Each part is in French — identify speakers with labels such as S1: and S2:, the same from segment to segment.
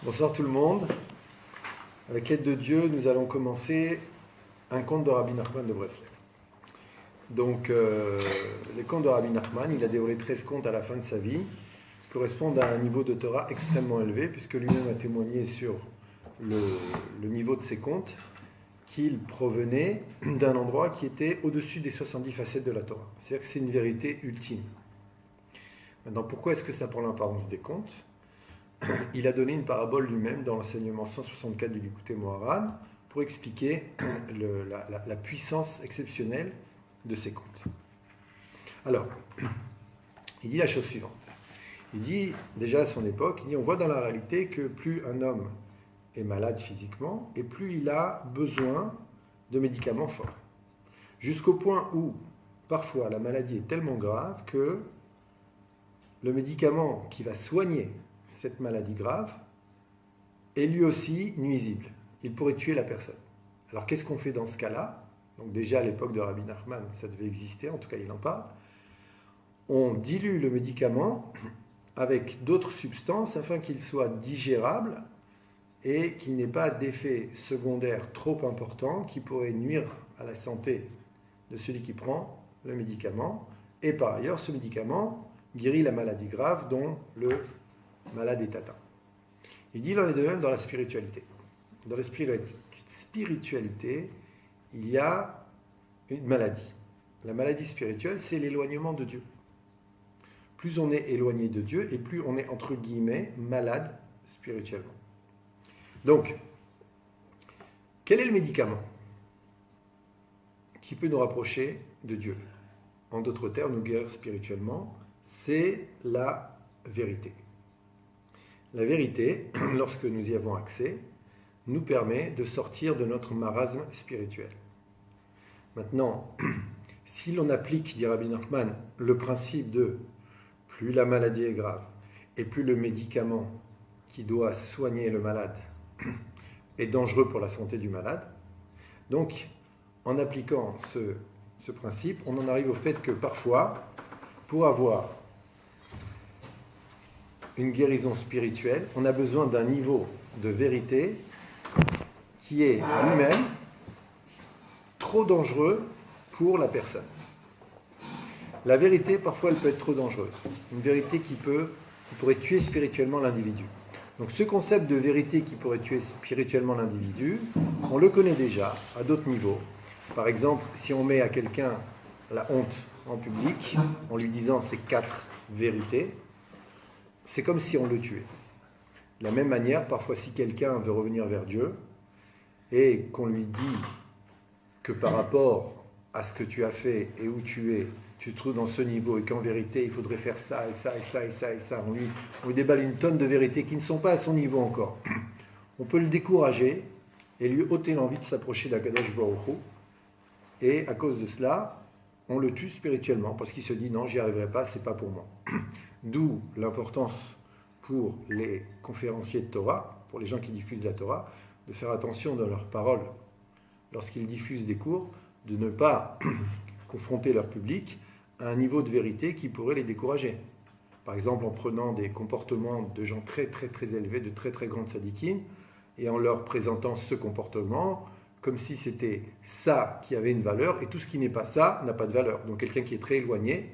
S1: Bonsoir tout le monde. Avec l'aide de Dieu, nous allons commencer un conte de Rabbi Nachman de Breslev. Donc, les contes de Rabbi Nachman, il a déroulé 13 contes à la fin de sa vie, qui correspondent à un niveau de Torah extrêmement élevé, puisque lui-même a témoigné sur le niveau de ses contes, qu'il provenait d'un endroit qui était au-dessus des 70 facettes de la Torah. C'est-à-dire que c'est une vérité ultime. Maintenant, pourquoi est-ce que ça prend l'apparence des contes ? Il a donné une parabole lui-même dans l'enseignement 164 du Likutei Moharan pour expliquer la puissance exceptionnelle de ces contes. Alors, il dit la chose suivante. Il dit, déjà à son époque, on voit dans la réalité que plus un homme est malade physiquement, et plus il a besoin de médicaments forts. Jusqu'au point où, parfois, la maladie est tellement grave que le médicament qui va soigner cette maladie grave est lui aussi nuisible. Il pourrait tuer la personne. Alors qu'est-ce qu'on fait dans ce cas-là ? Donc déjà à l'époque de Rabbi Nachman, ça devait exister, en tout cas il en parle. On dilue le médicament avec d'autres substances afin qu'il soit digérable et qu'il n'ait pas d'effet secondaire trop important qui pourrait nuire à la santé de celui qui prend le médicament. Et par ailleurs, ce médicament guérit la maladie grave dont le malade est atteint. Il dit l'en est de même dans la spiritualité. Dans la spiritualité, il y a une maladie. La maladie spirituelle, c'est l'éloignement de Dieu. Plus on est éloigné de Dieu et plus on est, entre guillemets, malade spirituellement. Donc, quel est le médicament qui peut nous rapprocher de Dieu ? En d'autres termes, nous guérir spirituellement, c'est la vérité. La vérité, lorsque nous y avons accès, nous permet de sortir de notre marasme spirituel. Maintenant, si l'on applique, dit Rabbi Nachman, le principe de plus la maladie est grave et plus le médicament qui doit soigner le malade est dangereux pour la santé du malade, donc en appliquant ce principe, on en arrive au fait que parfois, pour avoir une guérison spirituelle, on a besoin d'un niveau de vérité qui est lui-même trop dangereux pour la personne. La vérité, parfois, elle peut être trop dangereuse. Une vérité qui pourrait tuer spirituellement l'individu. Donc ce concept de vérité qui pourrait tuer spirituellement l'individu, on le connaît déjà à d'autres niveaux. Par exemple, si on met à quelqu'un la honte en public, en lui disant ces 4 vérités, c'est comme si on le tuait. De la même manière, parfois si quelqu'un veut revenir vers Dieu et qu'on lui dit que par rapport à ce que tu as fait et où tu es, tu te trouves dans ce niveau et qu'en vérité il faudrait faire ça et ça et ça et ça et ça, on lui déballe une tonne de vérités qui ne sont pas à son niveau encore. On peut le décourager et lui ôter l'envie de s'approcher d'Akadosh Baruch Hu, et à cause de cela, on le tue spirituellement parce qu'il se dit non, j'y arriverai pas, c'est pas pour moi. D'où l'importance pour les conférenciers de Torah, pour les gens qui diffusent la Torah, de faire attention dans leurs paroles lorsqu'ils diffusent des cours, de ne pas confronter leur public à un niveau de vérité qui pourrait les décourager. Par exemple, en prenant des comportements de gens très très très élevés, de très très grandes sadikim, et en leur présentant ce comportement comme si c'était ça qui avait une valeur, et tout ce qui n'est pas ça n'a pas de valeur. Donc quelqu'un qui est très éloigné,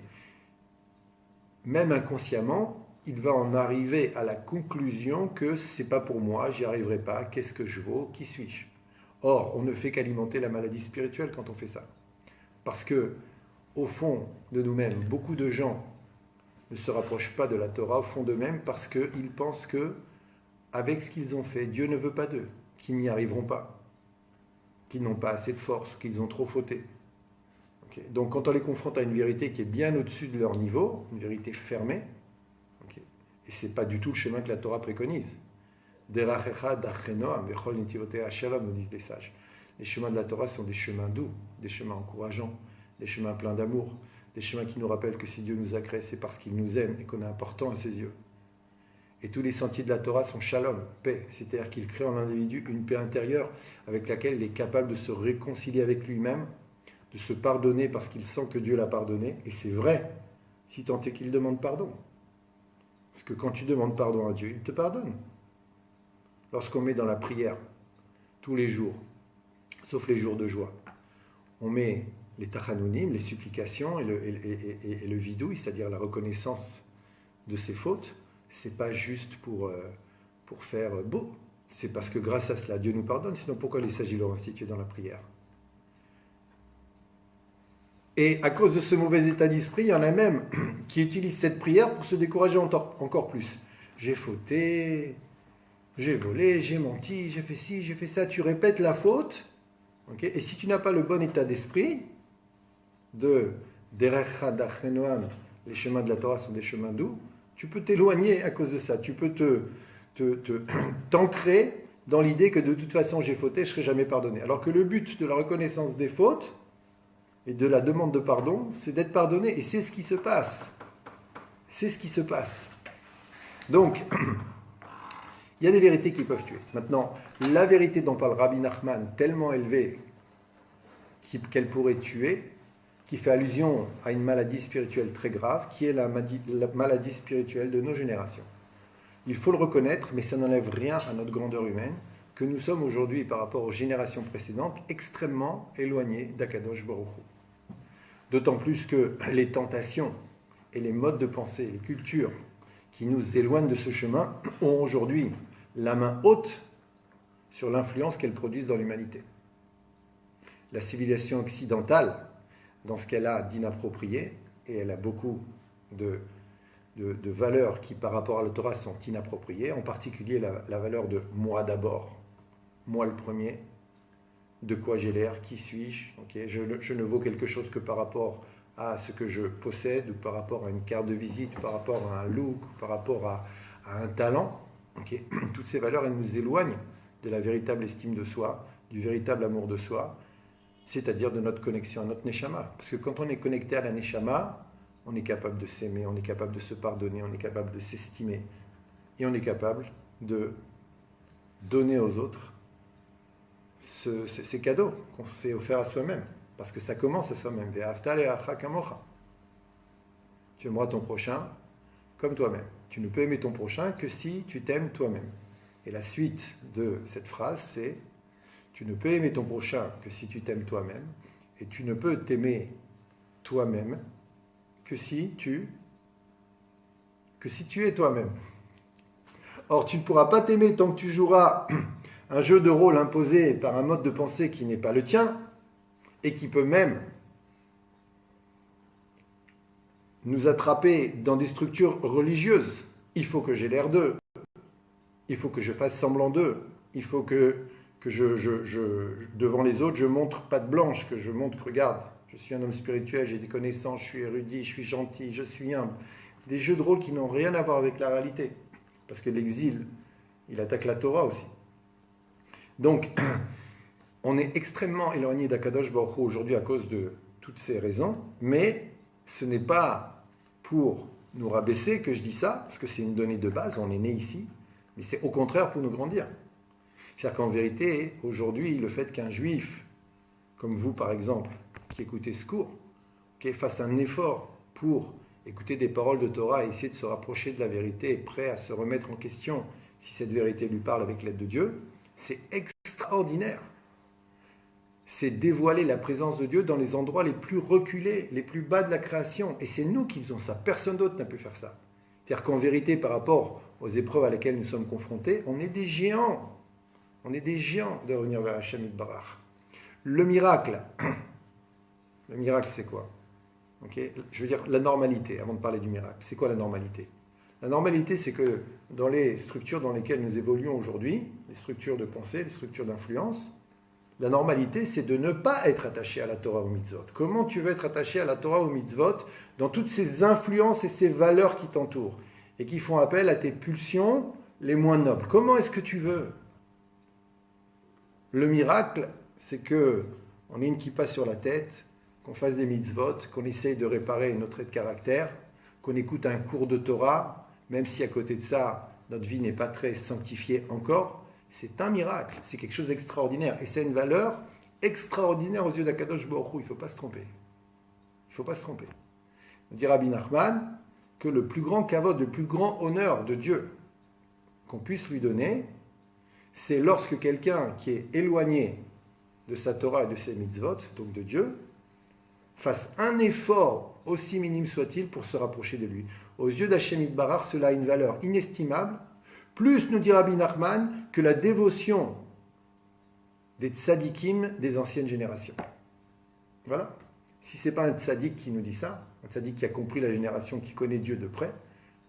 S1: même inconsciemment, il va en arriver à la conclusion que c'est pas pour moi, j'y arriverai pas, qu'est-ce que je vaux, qui suis-je ? Or, on ne fait qu'alimenter la maladie spirituelle quand on fait ça. Parce que, au fond de nous-mêmes, beaucoup de gens ne se rapprochent pas de la Torah au fond d'eux-mêmes parce qu'ils pensent que, avec ce qu'ils ont fait, Dieu ne veut pas d'eux, qu'ils n'y arriveront pas, qu'ils n'ont pas assez de force, qu'ils ont trop fauté. Okay. Donc quand on les confronte à une vérité qui est bien au-dessus de leur niveau, une vérité fermée, okay, et ce n'est pas du tout le chemin que la Torah préconise. Derachecha dachenoam vechol nitivotea shalom, nous disent les sages. Les chemins de la Torah sont des chemins doux, des chemins encourageants, des chemins pleins d'amour, des chemins qui nous rappellent que si Dieu nous a créés, c'est parce qu'il nous aime et qu'on est important à ses yeux. Et tous les sentiers de la Torah sont shalom, paix, c'est-à-dire qu'il crée en l'individu une paix intérieure avec laquelle il est capable de se réconcilier avec lui-même, de se pardonner parce qu'il sent que Dieu l'a pardonné. Et c'est vrai, si tant est qu'il demande pardon. Parce que quand tu demandes pardon à Dieu, il te pardonne. lorsqu'on met dans la prière, tous les jours, sauf les jours de joie, on met les tachanounim, les supplications et le vidouille, c'est-à-dire la reconnaissance de ses fautes, c'est pas juste pour faire beau, c'est parce que grâce à cela, Dieu nous pardonne, sinon pourquoi il s'agit de le instituer dans la prière? Et à cause de ce mauvais état d'esprit, il y en a même qui utilisent cette prière pour se décourager encore plus. J'ai fauté, j'ai volé, j'ai menti, j'ai fait ci, j'ai fait ça. Tu répètes la faute, okay? Et si tu n'as pas le bon état d'esprit, de Derecha d'Achenoam, les chemins de la Torah sont des chemins doux, tu peux t'éloigner à cause de ça. Tu peux t'ancrer dans l'idée que de toute façon j'ai fauté, je ne serai jamais pardonné. Alors que le but de la reconnaissance des fautes et de la demande de pardon, c'est d'être pardonné. Et c'est ce qui se passe. C'est ce qui se passe. Donc, il y a des vérités qui peuvent tuer. Maintenant, la vérité dont parle Rabbi Nachman, tellement élevée qu'elle pourrait tuer, qui fait allusion à une maladie spirituelle très grave, qui est la maladie spirituelle de nos générations. Il faut le reconnaître, mais ça n'enlève rien à notre grandeur humaine, que nous sommes aujourd'hui, par rapport aux générations précédentes, extrêmement éloignés d'Akadosh Baruch Hu. D'autant plus que les tentations et les modes de pensée, les cultures qui nous éloignent de ce chemin, ont aujourd'hui la main haute sur l'influence qu'elles produisent dans l'humanité. La civilisation occidentale, dans ce qu'elle a d'inapproprié, et elle a beaucoup de valeurs qui, par rapport à la Torah, sont inappropriées, en particulier la valeur de moi d'abord, moi le premier, de quoi j'ai l'air, qui suis-je, okay? Je ne vaux quelque chose que par rapport à ce que je possède, ou par rapport à une carte de visite, ou par rapport à un look, ou par rapport à un talent. Okay? Toutes ces valeurs, elles nous éloignent de la véritable estime de soi, du véritable amour de soi, c'est-à-dire de notre connexion à notre Neshama. Parce que quand on est connecté à la Neshama, on est capable de s'aimer, on est capable de se pardonner, on est capable de s'estimer, et on est capable de donner aux autres ces cadeaux qu'on s'est offerts à soi-même. Parce que ça commence à soi-même. Tu aimeras ton prochain comme toi-même. Tu ne peux aimer ton prochain que si tu t'aimes toi-même. Et la suite de cette phrase, c'est: tu ne peux aimer ton prochain que si tu t'aimes toi-même, et tu ne peux t'aimer toi-même que si tu es toi-même. Or, tu ne pourras pas t'aimer tant que tu joueras un jeu de rôle imposé par un mode de pensée qui n'est pas le tien, et qui peut même nous attraper dans des structures religieuses. Il faut que j'ai l'air d'eux, il faut que je fasse semblant d'eux, il faut que devant les autres, je montre patte blanche, que je montre que, regarde, je suis un homme spirituel, j'ai des connaissances, je suis érudit, je suis gentil, je suis humble. Des jeux de rôle qui n'ont rien à voir avec la réalité. Parce que l'exil, il attaque la Torah aussi. Donc, on est extrêmement éloigné d'Akadosh Baruch Hu aujourd'hui à cause de toutes ces raisons, mais ce n'est pas pour nous rabaisser que je dis ça, parce que c'est une donnée de base, on est né ici, mais c'est au contraire pour nous grandir. C'est-à-dire qu'en vérité, aujourd'hui, le fait qu'un juif, comme vous par exemple, qui écoutez ce cours, fasse un effort pour écouter des paroles de Torah et essayer de se rapprocher de la vérité, et prêt à se remettre en question si cette vérité lui parle avec l'aide de Dieu, c'est extraordinaire. C'est dévoiler la présence de Dieu dans les endroits les plus reculés, les plus bas de la création. Et c'est nous qui faisons ça. Personne d'autre n'a pu faire ça. C'est-à-dire qu'en vérité, par rapport aux épreuves à lesquelles nous sommes confrontés, on est des géants. On est des géants de revenir vers Hachem Yitbarach. Le miracle, c'est quoi? Je veux dire la normalité, avant de parler du miracle. C'est quoi la normalité? La normalité, c'est que dans les structures dans lesquelles nous évoluons aujourd'hui, les structures de pensée, les structures d'influence, la normalité, c'est de ne pas être attaché à la Torah ou aux mitzvot. Comment tu veux être attaché à la Torah ou aux mitzvot dans toutes ces influences et ces valeurs qui t'entourent et qui font appel à tes pulsions les moins nobles? Comment est-ce que tu veux? Le miracle, c'est qu'on ait une kippa sur la tête, qu'on fasse des mitzvot, qu'on essaye de réparer notre trait de caractère, qu'on écoute un cours de Torah, même si à côté de ça, notre vie n'est pas très sanctifiée encore. C'est un miracle, c'est quelque chose d'extraordinaire. Et c'est une valeur extraordinaire aux yeux d'Akadosh Baruch Hu. Il ne faut pas se tromper. Il ne faut pas se tromper. On dit Rabbi Nachman que le plus grand kavod, le plus grand honneur de Dieu qu'on puisse lui donner, c'est lorsque quelqu'un qui est éloigné de sa Torah et de ses mitzvot, donc de Dieu, fasse un effort, aussi minime soit-il, pour se rapprocher de lui. Aux yeux d'Hachem Yitbarach, cela a une valeur inestimable, plus, nous dit Rabbi Nachman, que la dévotion des tzadikim des anciennes générations. Voilà. Si ce n'est pas un tzadik qui nous dit ça, un tzadik qui a compris la génération, qui connaît Dieu de près,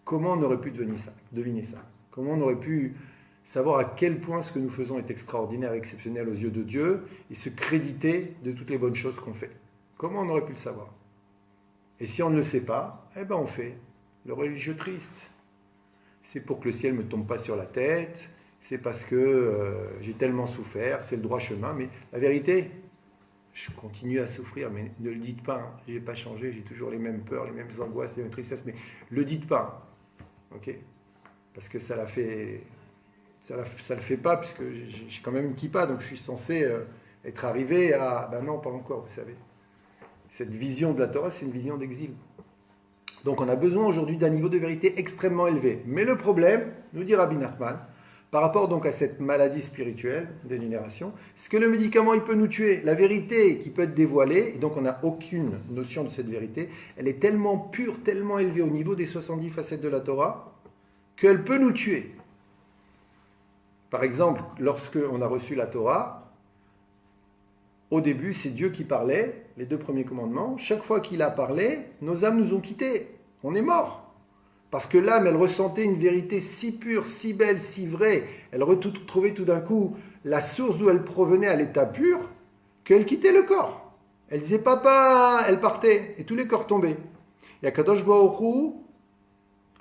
S1: comment on aurait pu deviner ça? Comment on aurait pu savoir à quel point ce que nous faisons est extraordinaire, exceptionnel aux yeux de Dieu, et se créditer de toutes les bonnes choses qu'on fait? Comment on aurait pu le savoir? Et si on ne le sait pas, eh ben on fait le religieux triste. C'est pour que le ciel ne me tombe pas sur la tête, c'est parce que j'ai tellement souffert, c'est le droit chemin, mais la vérité, je continue à souffrir, mais ne le dites pas, hein. Je n'ai pas changé, j'ai toujours les mêmes peurs, les mêmes angoisses, les mêmes tristesses, mais ne le dites pas, ok? Parce que ça le fait pas, puisque j'ai quand même une kippa, donc je suis censé être arrivé à, ben non, pas encore, vous savez. Cette vision de la Torah, c'est une vision d'exil. Donc on a besoin aujourd'hui d'un niveau de vérité extrêmement élevé. Mais le problème, nous dit Rabbi Nachman, par rapport donc à cette maladie spirituelle des générations, c'est que le médicament, il peut nous tuer. La vérité qui peut être dévoilée, et donc on n'a aucune notion de cette vérité, elle est tellement pure, tellement élevée au niveau des 70 facettes de la Torah, qu'elle peut nous tuer. Par exemple, lorsque on a reçu la Torah, au début, c'est Dieu qui parlait, les 2 premiers commandements. Chaque fois qu'il a parlé, nos âmes nous ont quittés. On est mort. Parce que l'âme, elle ressentait une vérité si pure, si belle, si vraie. Elle retrouvait tout d'un coup la source d'où elle provenait à l'état pur, qu'elle quittait le corps. Elle disait papa, elle partait, et tous les corps tombaient. Et Akadosh Baruch Hu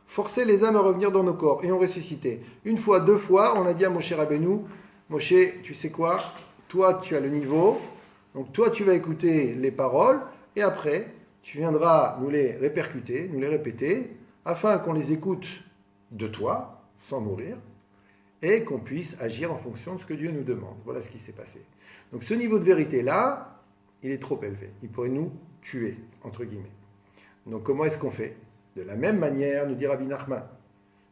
S1: forçait les âmes à revenir dans nos corps, et on ressuscitait. 1 fois, 2 fois, on a dit à Moshe Rabbeinu, Moshe, tu sais quoi? Toi, tu as le niveau, donc toi, tu vas écouter les paroles, et après, tu viendras nous les répercuter, nous les répéter, afin qu'on les écoute de toi, sans mourir, et qu'on puisse agir en fonction de ce que Dieu nous demande. Voilà ce qui s'est passé. Donc ce niveau de vérité-là, il est trop élevé. Il pourrait nous tuer, entre guillemets. Donc comment est-ce qu'on fait? De la même manière, nous dit Rabbi Nachman,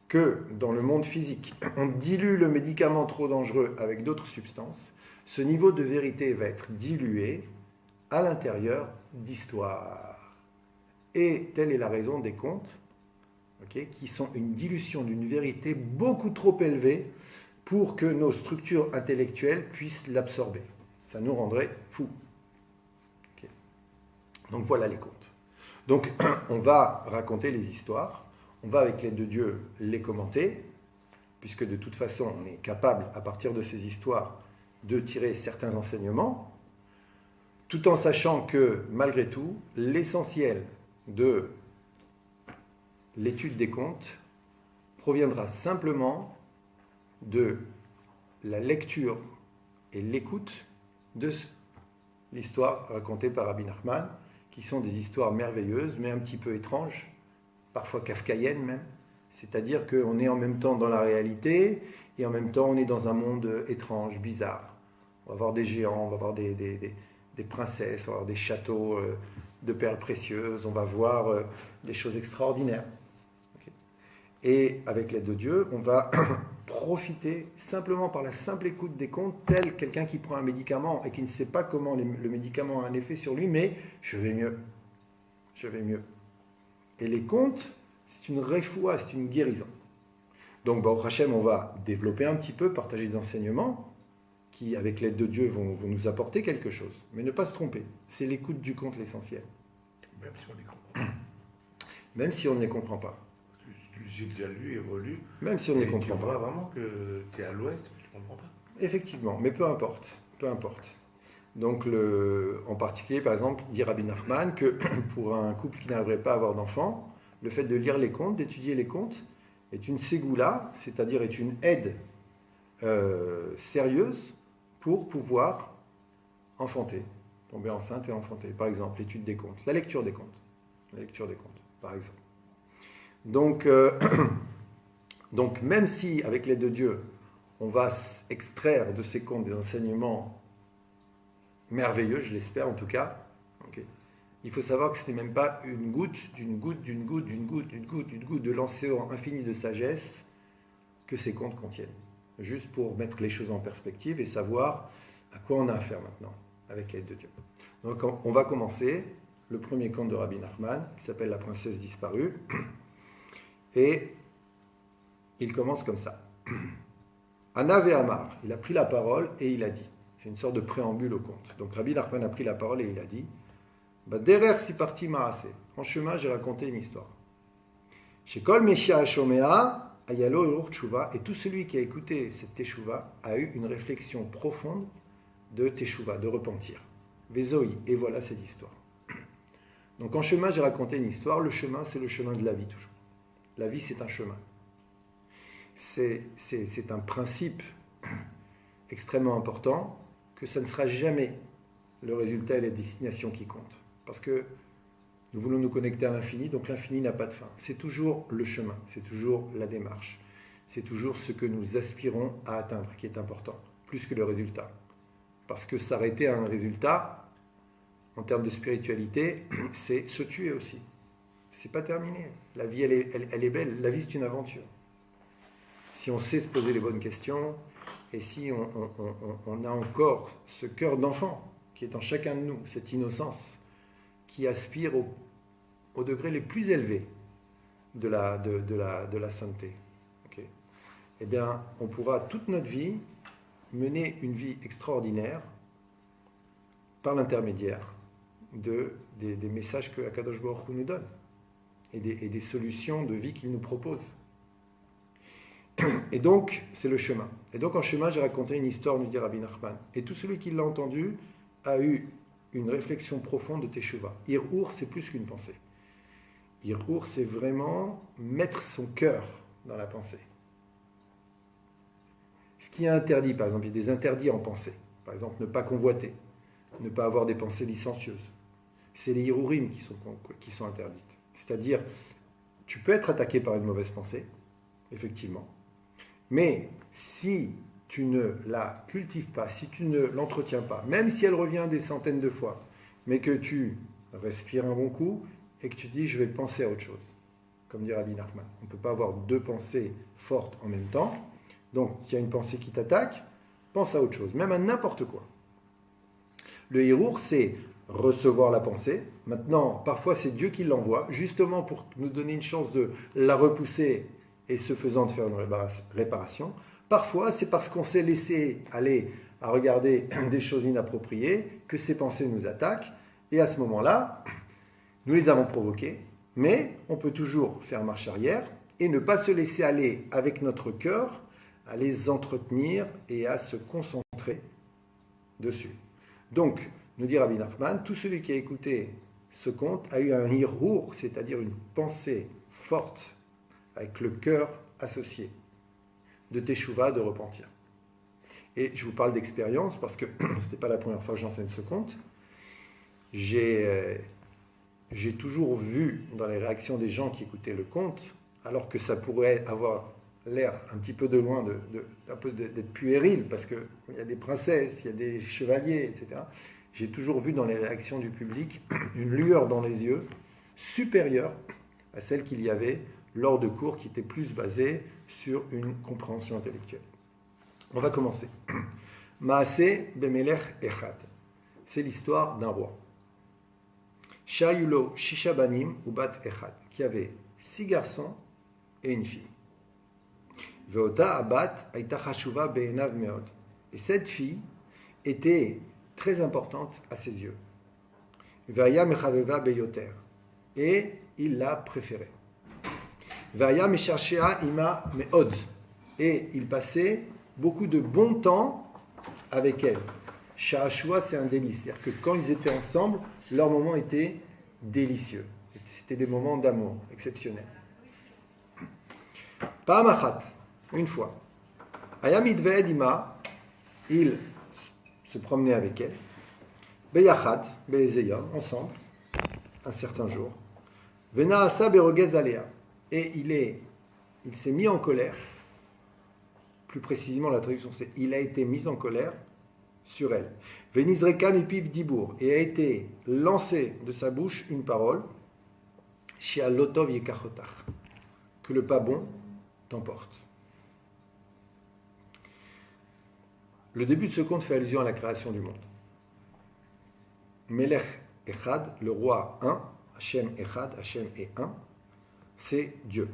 S1: que dans le monde physique, on dilue le médicament trop dangereux avec d'autres substances, ce niveau de vérité va être dilué à l'intérieur d'histoires. Et telle est la raison des contes, qui sont une dilution d'une vérité beaucoup trop élevée pour que nos structures intellectuelles puissent l'absorber. Ça nous rendrait fous. Donc voilà les contes. Donc on va raconter les histoires, on va avec l'aide de Dieu les commenter, puisque de toute façon on est capable à partir de ces histoires de tirer certains enseignements, tout en sachant que malgré tout, l'essentiel de l'étude des contes proviendra simplement de la lecture et l'écoute de l'histoire racontée par Rabbi Nachman, qui sont des histoires merveilleuses, mais un petit peu étranges, parfois kafkaïennes même. C'est-à-dire qu'on est en même temps dans la réalité, et en même temps on est dans un monde étrange, bizarre. On va voir des géants, on va voir des princesses, on va voir des châteaux de perles précieuses, on va voir des choses extraordinaires. Et avec l'aide de Dieu, on va profiter simplement par la simple écoute des contes, tel quelqu'un qui prend un médicament et qui ne sait pas comment le médicament a un effet sur lui, mais je vais mieux. Je vais mieux. Et les contes, c'est une réfoua, c'est une guérison. Donc, Baruch Hashem, on va développer un petit peu, partager des enseignements qui, avec l'aide de Dieu, vont nous apporter quelque chose. Mais ne pas se tromper. C'est l'écoute du conte l'essentiel.
S2: Même si on ne les comprend pas.
S1: Même si on ne les comprend pas.
S2: J'ai déjà lu et relu.
S1: Même si on ne les comprend
S2: tu
S1: pas.
S2: vois vraiment que tu es à l'ouest et que tu ne comprends pas.
S1: Effectivement, mais peu importe. Peu importe. Donc, en particulier, par exemple, dit Rabbi Nachman que pour un couple qui n'arriverait pas à avoir d'enfants, le fait de lire les contes, d'étudier les contes, est une ségoula, c'est-à-dire est une aide sérieuse pour pouvoir enfanter, tomber enceinte et enfanter. Par exemple, l'étude des contes, la lecture des contes. La lecture des contes, par exemple. Donc, donc même si, avec l'aide de Dieu, on va extraire de ces contes des enseignements merveilleux, je l'espère en tout cas, okay, il faut savoir que ce n'est même pas une goutte, d'une goutte de l'océan infini de sagesse que ces contes contiennent. juste pour mettre les choses en perspective et savoir à quoi on a affaire maintenant, avec l'aide de Dieu. Donc on va commencer le premier conte de Rabbi Nachman, qui s'appelle La princesse disparue, et il commence comme ça. Anav et Amar, il a pris la parole et il a dit, c'est une sorte de préambule au conte. Donc Rabbi Nachman a pris la parole et il a dit, Derrière si parti Maasé, en chemin j'ai raconté une histoire. Chez Kol Meshia Shomea, Ayalo Urur Teshuva, et tout celui qui a écouté cette Teshuva a eu une réflexion profonde de Teshuva, de repentir. Vezoi, et voilà cette histoire. Donc en chemin j'ai raconté une histoire, le chemin c'est le chemin de la vie toujours. La vie c'est un chemin. C'est un principe extrêmement important que ça ne sera jamais le résultat et la destination qui comptent. Parce que nous voulons nous connecter à l'infini, donc l'infini n'a pas de fin. C'est toujours le chemin, c'est toujours la démarche, c'est toujours ce que nous aspirons à atteindre qui est important, plus que le résultat. Parce que s'arrêter à un résultat, en termes de spiritualité, c'est se tuer aussi. C'est pas terminé. La vie, elle est belle. La vie, c'est une aventure. Si on sait se poser les bonnes questions, et si on a encore ce cœur d'enfant qui est en chacun de nous, cette innocence, qui aspire au degré les plus élevés de la sainteté. Okay. Eh bien, on pourra toute notre vie mener une vie extraordinaire par l'intermédiaire des messages que Akadosh Baruch Hu nous donne et des solutions de vie qu'il nous propose. Et donc, c'est le chemin. Et donc, en chemin, j'ai raconté une histoire, nous dit Rabbi Nachman. Et tout celui qui l'a entendu a eu une réflexion profonde de Teshuvah. Hir'ur, c'est plus qu'une pensée. Hir'ur, c'est vraiment mettre son cœur dans la pensée. Ce qui est interdit, par exemple, il y a des interdits en pensée. Par exemple, ne pas convoiter, ne pas avoir des pensées licencieuses. C'est les hirurim qui sont interdites. C'est-à-dire, tu peux être attaqué par une mauvaise pensée, effectivement, mais si tu ne la cultives pas, si tu ne l'entretiens pas, même si elle revient des centaines de fois, mais que tu respires un bon coup et que tu dis je vais penser à autre chose, comme dit Rabbi Nachman. On ne peut pas avoir deux pensées fortes en même temps. Donc, s'il y a une pensée qui t'attaque, pense à autre chose, même à n'importe quoi. Le hirour, c'est recevoir la pensée. Maintenant, parfois, c'est Dieu qui l'envoie, justement pour nous donner une chance de la repousser et ce faisant de faire une réparation. Parfois, c'est parce qu'on s'est laissé aller à regarder des choses inappropriées que ces pensées nous attaquent. Et à ce moment-là, nous les avons provoquées, mais on peut toujours faire marche arrière et ne pas se laisser aller avec notre cœur à les entretenir et à se concentrer dessus. Donc, nous dit Rabbi Nachman, tout celui qui a écouté ce conte a eu un hirur, c'est-à-dire une pensée forte avec le cœur associé de teshuva, de repentir. Et je vous parle d'expérience parce que ce n'est pas la première fois que j'enseigne ce conte. J'ai toujours vu dans les réactions des gens qui écoutaient le conte, alors que ça pourrait avoir l'air un petit peu de loin d'être puéril, parce qu'il y a des princesses, il y a des chevaliers, etc. J'ai toujours vu dans les réactions du public une lueur dans les yeux supérieure à celle qu'il y avait lors de cours qui étaient plus basés sur une compréhension intellectuelle. On va commencer. Maaseh bemelech echad. C'est l'histoire d'un roi. Shayulo shisha banim ubat echad, qui avait 6 garçons et une fille. Veota abat aita chashuva be'enav meod. Et cette fille était très importante à ses yeux. Ve'aya mechaveva beyoter. Et il l'a préférée. Ve'aya mecharshea ima meod. Et il passait beaucoup de bon temps avec elle. Sha'ashua, c'est un délice. C'est-à-dire que quand ils étaient ensemble, leur moment était délicieux. C'était des moments d'amour exceptionnels. Pa'amachat, une fois. Ayamid ve'edima, il se promenait avec elle. Beyachad, be'ezeyam, ensemble, un certain jour. Venaasa be'rogez alea. Et il s'est mis en colère. Plus précisément, la traduction c'est il a été mis en colère sur elle. Venizreka mipiv dibour, et a été lancé de sa bouche une parole, Shia lotov yekachotach, que le pas bon t'emporte. Le début de ce conte fait allusion à la création du monde. Melech Echad, le roi un, Hachem Echad, Hachem est un, c'est Dieu.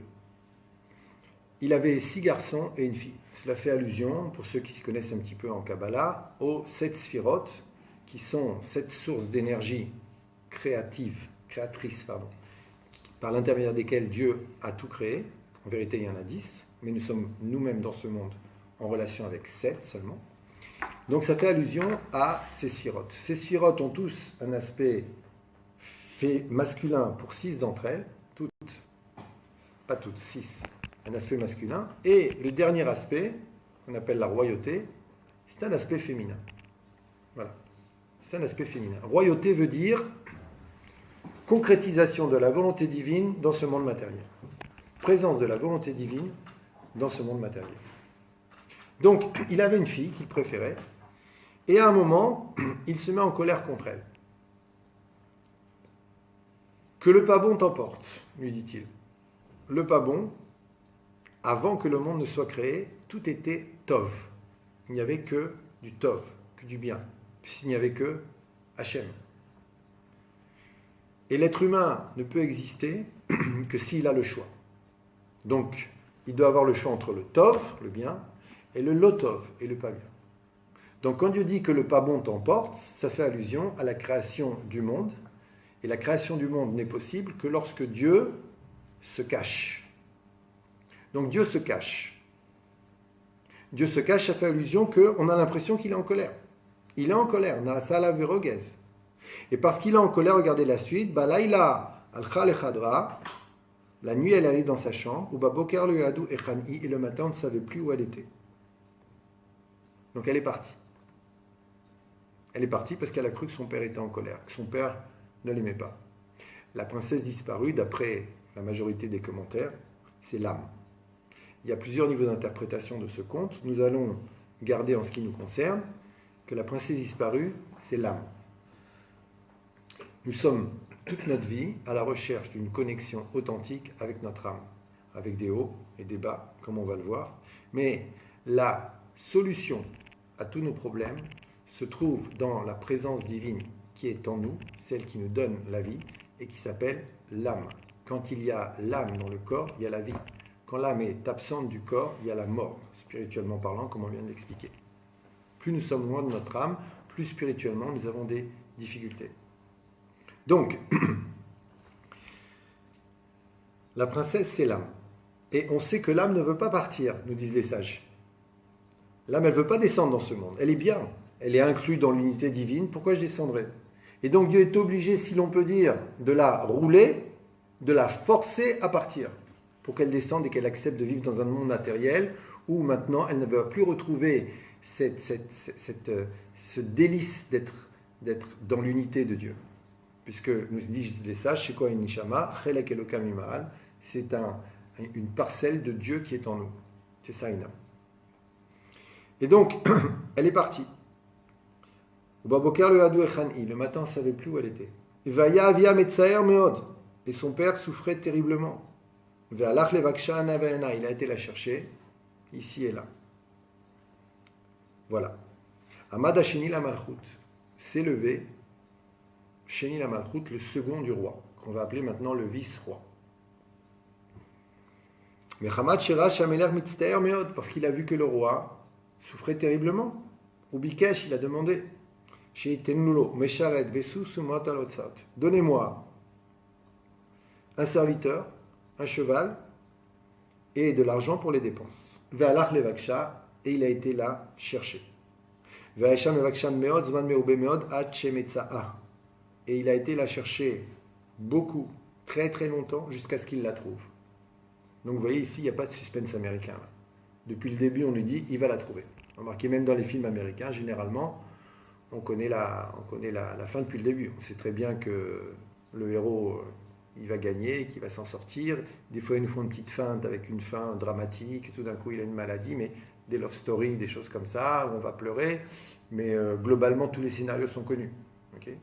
S1: Il avait 6 garçons et une fille. Cela fait allusion, pour ceux qui s'y connaissent un petit peu en Kabbalah, aux 7 sphirotes, qui sont 7 sources d'énergie créatrices, par l'intermédiaire desquelles Dieu a tout créé. En vérité, il y en a 10, mais nous sommes nous-mêmes dans ce monde en relation avec 7 seulement. Donc ça fait allusion à ces sphirotes. Ces sphirotes ont tous un aspect masculin pour 6 d'entre elles, pas toutes, 6, un aspect masculin. Et le dernier aspect, qu'on appelle la royauté, c'est un aspect féminin. Voilà, c'est un aspect féminin. Royauté veut dire concrétisation de la volonté divine dans ce monde matériel. Présence de la volonté divine dans ce monde matériel. Donc, il avait une fille qu'il préférait, et à un moment, il se met en colère contre elle. Que le pas bon t'emporte, lui dit-il. Le pas bon, avant que le monde ne soit créé, tout était tov. Il n'y avait que du tov, que du bien, puisqu'il n'y avait que Hachem. Et l'être humain ne peut exister que s'il a le choix. Donc, il doit avoir le choix entre le tov, le bien, et le lotov, et le pas bien. Donc, quand Dieu dit que le pas bon t'emporte, ça fait allusion à la création du monde. Et la création du monde n'est possible que lorsque Dieu se cache. Donc, Dieu se cache. Dieu se cache, ça fait allusion qu'on a l'impression qu'il est en colère. Il est en colère, Naasala Verogez. Et parce qu'il est en colère, regardez la suite, Balaïla al-Khal echadra, la nuit elle allait dans sa chambre, ou Babokar le Hadou echani, et le matin on ne savait plus où elle était. Donc elle est partie. Elle est partie parce qu'elle a cru que son père était en colère, que son père ne l'aimait pas. La princesse disparue, d'après la majorité des commentaires, c'est l'âme. Il y a plusieurs niveaux d'interprétation de ce conte. Nous allons garder en ce qui nous concerne que la princesse disparue, c'est l'âme. Nous sommes toute notre vie à la recherche d'une connexion authentique avec notre âme, avec des hauts et des bas, comme on va le voir. Mais la solution à tous nos problèmes se trouve dans la présence divine qui est en nous, celle qui nous donne la vie et qui s'appelle l'âme. Quand il y a l'âme dans le corps, il y a la vie. Quand l'âme est absente du corps, il y a la mort, spirituellement parlant, comme on vient de l'expliquer. Plus nous sommes loin de notre âme, plus spirituellement nous avons des difficultés. Donc, la princesse, c'est l'âme. Et on sait que l'âme ne veut pas partir, nous disent les sages. L'âme, elle ne veut pas descendre dans ce monde. Elle est bien, elle est inclue dans l'unité divine. Pourquoi je descendrai? Et donc Dieu est obligé, si l'on peut dire, de la rouler, de la forcer à partir, pour qu'elle descende et qu'elle accepte de vivre dans un monde matériel où maintenant elle ne va plus retrouver ce délice d'être dans l'unité de Dieu. Puisque nous disent les sages, c'est quoi une nishama? Chelek Elokam Imaal, c'est une parcelle de Dieu qui est en nous. C'est ça une âme. Et donc, elle est partie. Le matin, on ne savait plus où elle était. Et son père souffrait terriblement. Il a été la chercher, ici et là. Voilà. Amad Hasheni la Malchut s'est levé, Sheni la Malchut, le second du roi, qu'on va appeler maintenant le vice-roi. Mais Hamad Shirash Ameler Mitztaer Meod, parce qu'il a vu que le roi souffrait terriblement. Ou Bikesh, il a demandé. Donnez-moi un serviteur, un cheval et de l'argent pour les dépenses. Et il a été là chercher. Et il a été là chercher beaucoup, très très longtemps, jusqu'à ce qu'il la trouve. Donc vous voyez ici, il n'y a pas de suspense américain. Là. Depuis le début, on nous dit, il va la trouver. Remarquez, même dans les films américains, généralement, on connaît la fin depuis le début. On sait très bien que le héros, il va gagner, qu'il va s'en sortir. Des fois, ils nous font une petite feinte avec une fin dramatique. Tout d'un coup, il a une maladie, mais des love stories, des choses comme ça, où on va pleurer. Mais globalement, tous les scénarios sont connus. Okay,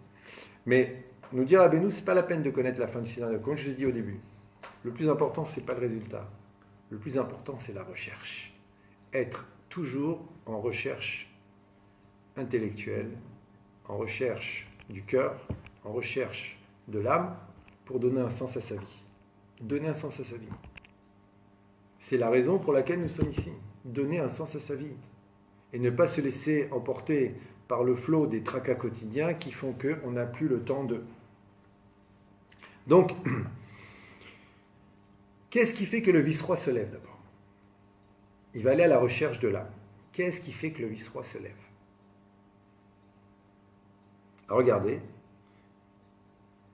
S1: mais nous dire, nous, ce n'est pas la peine de connaître la fin du scénario. Comme je vous ai dit au début, le plus important, ce n'est pas le résultat. Le plus important, c'est la recherche. Être toujours en recherche intellectuelle, en recherche du cœur, en recherche de l'âme, pour donner un sens à sa vie. Donner un sens à sa vie. C'est la raison pour laquelle nous sommes ici. Donner un sens à sa vie. Et ne pas se laisser emporter par le flot des tracas quotidiens qui font qu'on n'a plus le temps de... Donc, qu'est-ce qui fait que le vice-roi se lève d'abord? Il va aller à la recherche de l'âme. Qu'est-ce qui fait que le vice-roi se lève? Regardez,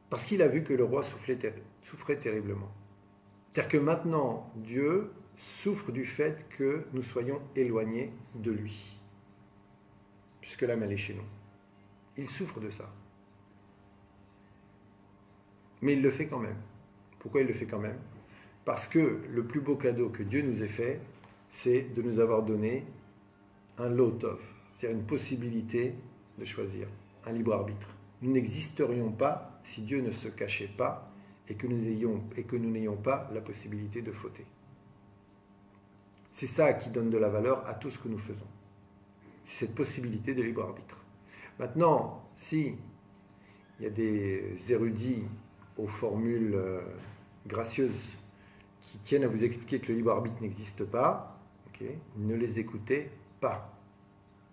S1: parce qu'il a vu que le roi souffrait terriblement. C'est-à-dire que maintenant, Dieu souffre du fait que nous soyons éloignés de lui, puisque l'âme elle est chez nous. Il souffre de ça. Mais il le fait quand même. Pourquoi il le fait quand même? Parce que le plus beau cadeau que Dieu nous ait fait, c'est de nous avoir donné un lot-of, c'est-à-dire une possibilité de choisir, un libre arbitre. Nous n'existerions pas si Dieu ne se cachait pas et que nous n'ayons pas la possibilité de fauter. C'est ça qui donne de la valeur à tout ce que nous faisons. C'est cette possibilité de libre arbitre. Maintenant, si il y a des érudits aux formules gracieuses qui tiennent à vous expliquer que le libre arbitre n'existe pas, ne les écoutez pas.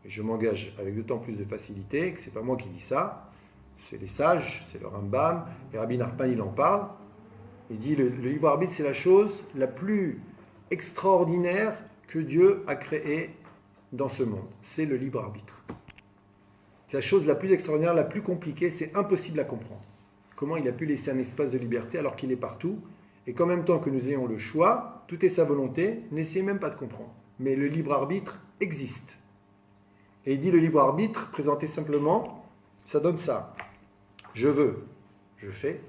S1: Et je m'engage avec d'autant plus de facilité que ce n'est pas moi qui dis ça, c'est les sages, c'est le Rambam, et Rabbi Nachman il en parle. Il dit le libre arbitre c'est la chose la plus extraordinaire que Dieu a créée dans ce monde. C'est le libre arbitre. C'est la chose la plus extraordinaire, la plus compliquée, c'est impossible à comprendre. Comment il a pu laisser un espace de liberté alors qu'il est partout, et qu'en même temps que nous ayons le choix, tout est sa volonté, n'essayez même pas de comprendre. Mais le libre arbitre existe. Et il dit le libre arbitre, présenté simplement, ça donne ça. Je veux, je fais.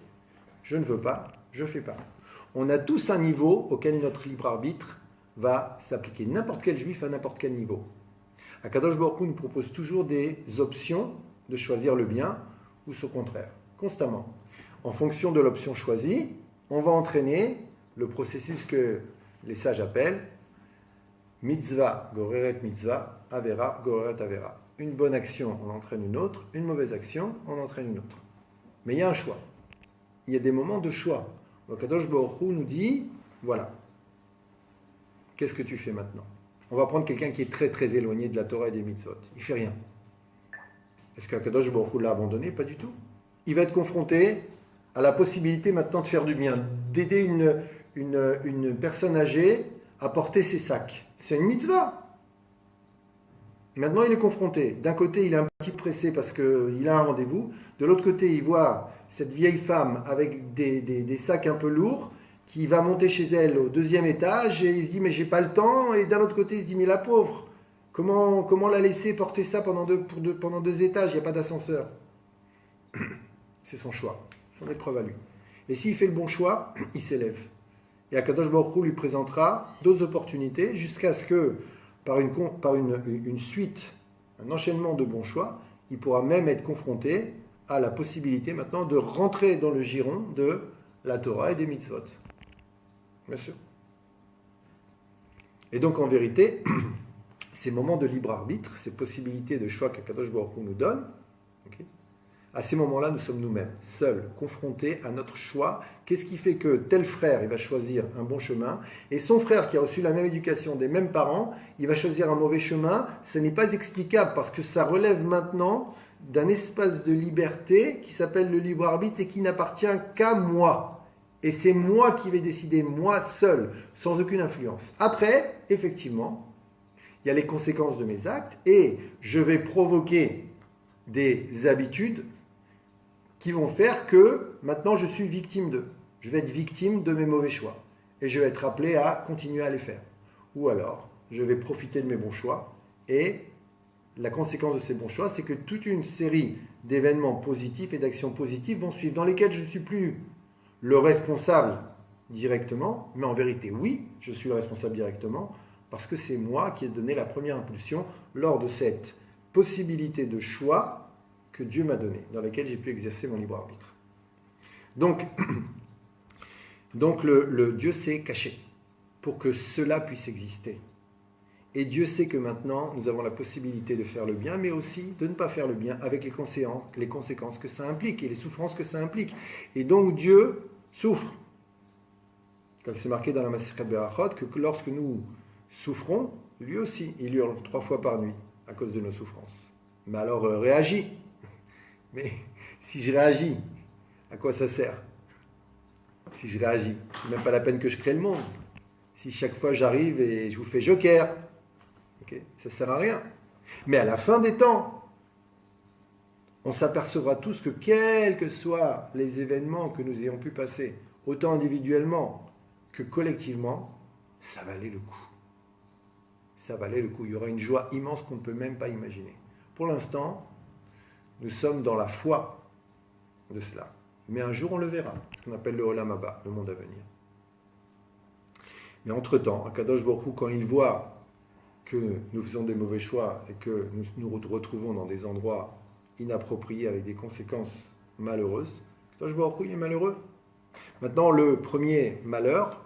S1: Je ne veux pas, je ne fais pas. On a tous un niveau auquel notre libre arbitre va s'appliquer. N'importe quel juif à n'importe quel niveau. Akadosh Baruch Hu nous propose toujours des options de choisir le bien ou ce contraire, constamment. En fonction de l'option choisie, on va entraîner le processus que les sages appellent mitzvah, goreret mitzvah, avera, goreret avera. Une bonne action, on entraîne une autre. Une mauvaise action, on entraîne une autre. Mais il y a un choix. Il y a des moments de choix. Donc Kadosh Baruch Hu nous dit, voilà, qu'est-ce que tu fais maintenant? On va prendre quelqu'un qui est très très éloigné de la Torah et des mitzvot. Il ne fait rien. Est-ce que Kadosh Baruch Hu l'a abandonné? Pas du tout. Il va être confronté à la possibilité maintenant de faire du bien, d'aider une personne âgée à porter ses sacs. C'est une mitzvah. Maintenant, il est confronté. D'un côté, il est un petit peu pressé parce qu'il a un rendez-vous. De l'autre côté, il voit cette vieille femme avec des sacs un peu lourds qui va monter chez elle au 2e étage et il se dit mais j'ai pas le temps. Et d'un autre côté, il se dit mais la pauvre, comment la laisser porter ça pendant 2 étages? Il n'y a pas d'ascenseur. C'est son choix, son épreuve à lui. Et s'il fait le bon choix, il s'élève. Et Akadosh Baruch Hu lui présentera d'autres opportunités jusqu'à ce que par une suite, un enchaînement de bons choix, il pourra même être confronté à la possibilité maintenant de rentrer dans le giron de la Torah et des mitzvot. Bien sûr. Et donc en vérité, ces moments de libre arbitre, ces possibilités de choix que Kadosh Baruch Hu nous donne, à ces moments-là, nous sommes nous-mêmes, seuls, confrontés à notre choix. Qu'est-ce qui fait que tel frère, il va choisir un bon chemin, et son frère qui a reçu la même éducation des mêmes parents, il va choisir un mauvais chemin? Ce n'est pas explicable parce que ça relève maintenant d'un espace de liberté qui s'appelle le libre arbitre et qui n'appartient qu'à moi. Et c'est moi qui vais décider, moi seul, sans aucune influence. Après, effectivement, il y a les conséquences de mes actes et je vais provoquer des habitudes qui vont faire que maintenant je suis victime d'eux. Je vais être victime de mes mauvais choix. Et je vais être appelé à continuer à les faire. Ou alors, je vais profiter de mes bons choix. Et la conséquence de ces bons choix, c'est que toute une série d'événements positifs et d'actions positives vont suivre, dans lesquels je ne suis plus le responsable directement. Mais en vérité, oui, je suis le responsable directement, parce que c'est moi qui ai donné la première impulsion lors de cette possibilité de choix que Dieu m'a donné, dans laquelle j'ai pu exercer mon libre arbitre. Donc le Dieu s'est caché pour que cela puisse exister. Et Dieu sait que maintenant, nous avons la possibilité de faire le bien, mais aussi de ne pas faire le bien avec les conséquences que ça implique et les souffrances que ça implique. Et donc Dieu souffre. Comme c'est marqué dans la Masechet Berachot, que lorsque nous souffrons, lui aussi, il hurle 3 fois par nuit à cause de nos souffrances. Mais alors réagis. Mais si je réagis, à quoi ça sert? Si je réagis, c'est même pas la peine que je crée le monde. Si chaque fois j'arrive et je vous fais joker, okay, ça sert à rien. Mais à la fin des temps, on s'apercevra tous que quels que soient les événements que nous ayons pu passer, autant individuellement que collectivement, ça valait le coup. Ça valait le coup. Il y aura une joie immense qu'on ne peut même pas imaginer. Pour l'instant, nous sommes dans la foi de cela. Mais un jour, on le verra. Ce qu'on appelle le Olam Haba, le monde à venir. Mais entre-temps, Akadosh Baruch Hu, quand il voit que nous faisons des mauvais choix et que nous nous retrouvons dans des endroits inappropriés avec des conséquences malheureuses, Akadosh Baruch Hu, il est malheureux. Maintenant, le premier malheur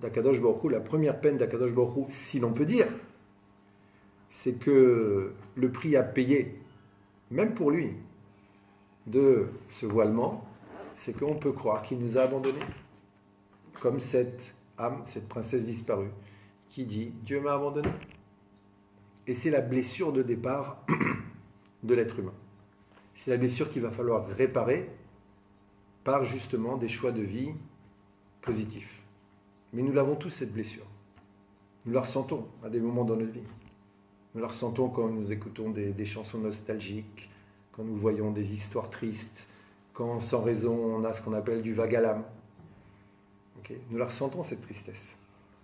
S1: d'Akadosh Baruch Hu, la première peine d'Akadosh Baruch Hu, si l'on peut dire, c'est que le prix à payer, même pour lui, de ce voilement, c'est qu'on peut croire qu'il nous a abandonnés. Comme cette âme, cette princesse disparue, qui dit « Dieu m'a abandonné ». Et c'est la blessure de départ de l'être humain. C'est la blessure qu'il va falloir réparer par justement des choix de vie positifs. Mais nous l'avons tous, cette blessure. Nous la ressentons à des moments dans notre vie. Nous la ressentons quand nous écoutons des chansons nostalgiques, quand nous voyons des histoires tristes, quand sans raison on a ce qu'on appelle du vague à l'âme. Okay. Nous la ressentons, cette tristesse,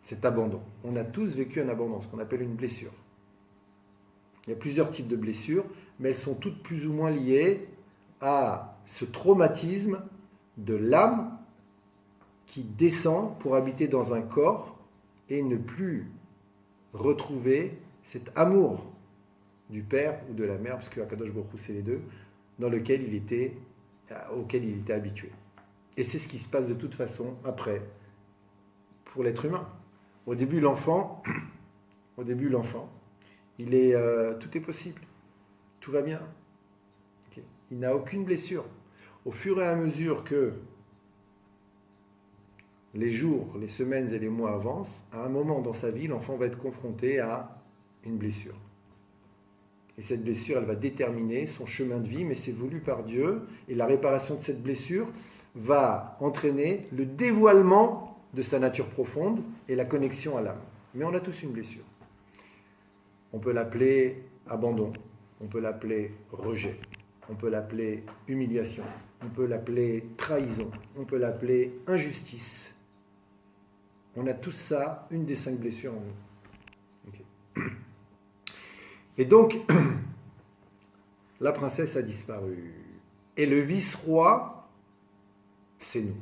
S1: cet abandon. On a tous vécu un abandon, ce qu'on appelle une blessure. Il y a plusieurs types de blessures, mais elles sont toutes plus ou moins liées à ce traumatisme de l'âme qui descend pour habiter dans un corps et ne plus retrouver cet amour du père ou de la mère, parce que Akadosh Baruch Hu, c'est les deux, auquel il était habitué. Et c'est ce qui se passe de toute façon après pour l'être humain. Au début, l'enfant, tout est possible, tout va bien. Okay. Il n'a aucune blessure. Au fur et à mesure que les jours, les semaines et les mois avancent, à un moment dans sa vie, l'enfant va être confronté à une blessure. Et cette blessure, elle va déterminer son chemin de vie, mais c'est voulu par Dieu. Et la réparation de cette blessure va entraîner le dévoilement de sa nature profonde et la connexion à l'âme. Mais on a tous une blessure. On peut l'appeler abandon, on peut l'appeler rejet, on peut l'appeler humiliation, on peut l'appeler trahison, on peut l'appeler injustice. On a tous ça, une des 5 blessures en nous. Okay. Et donc, la princesse a disparu. Et le vice-roi, c'est nous.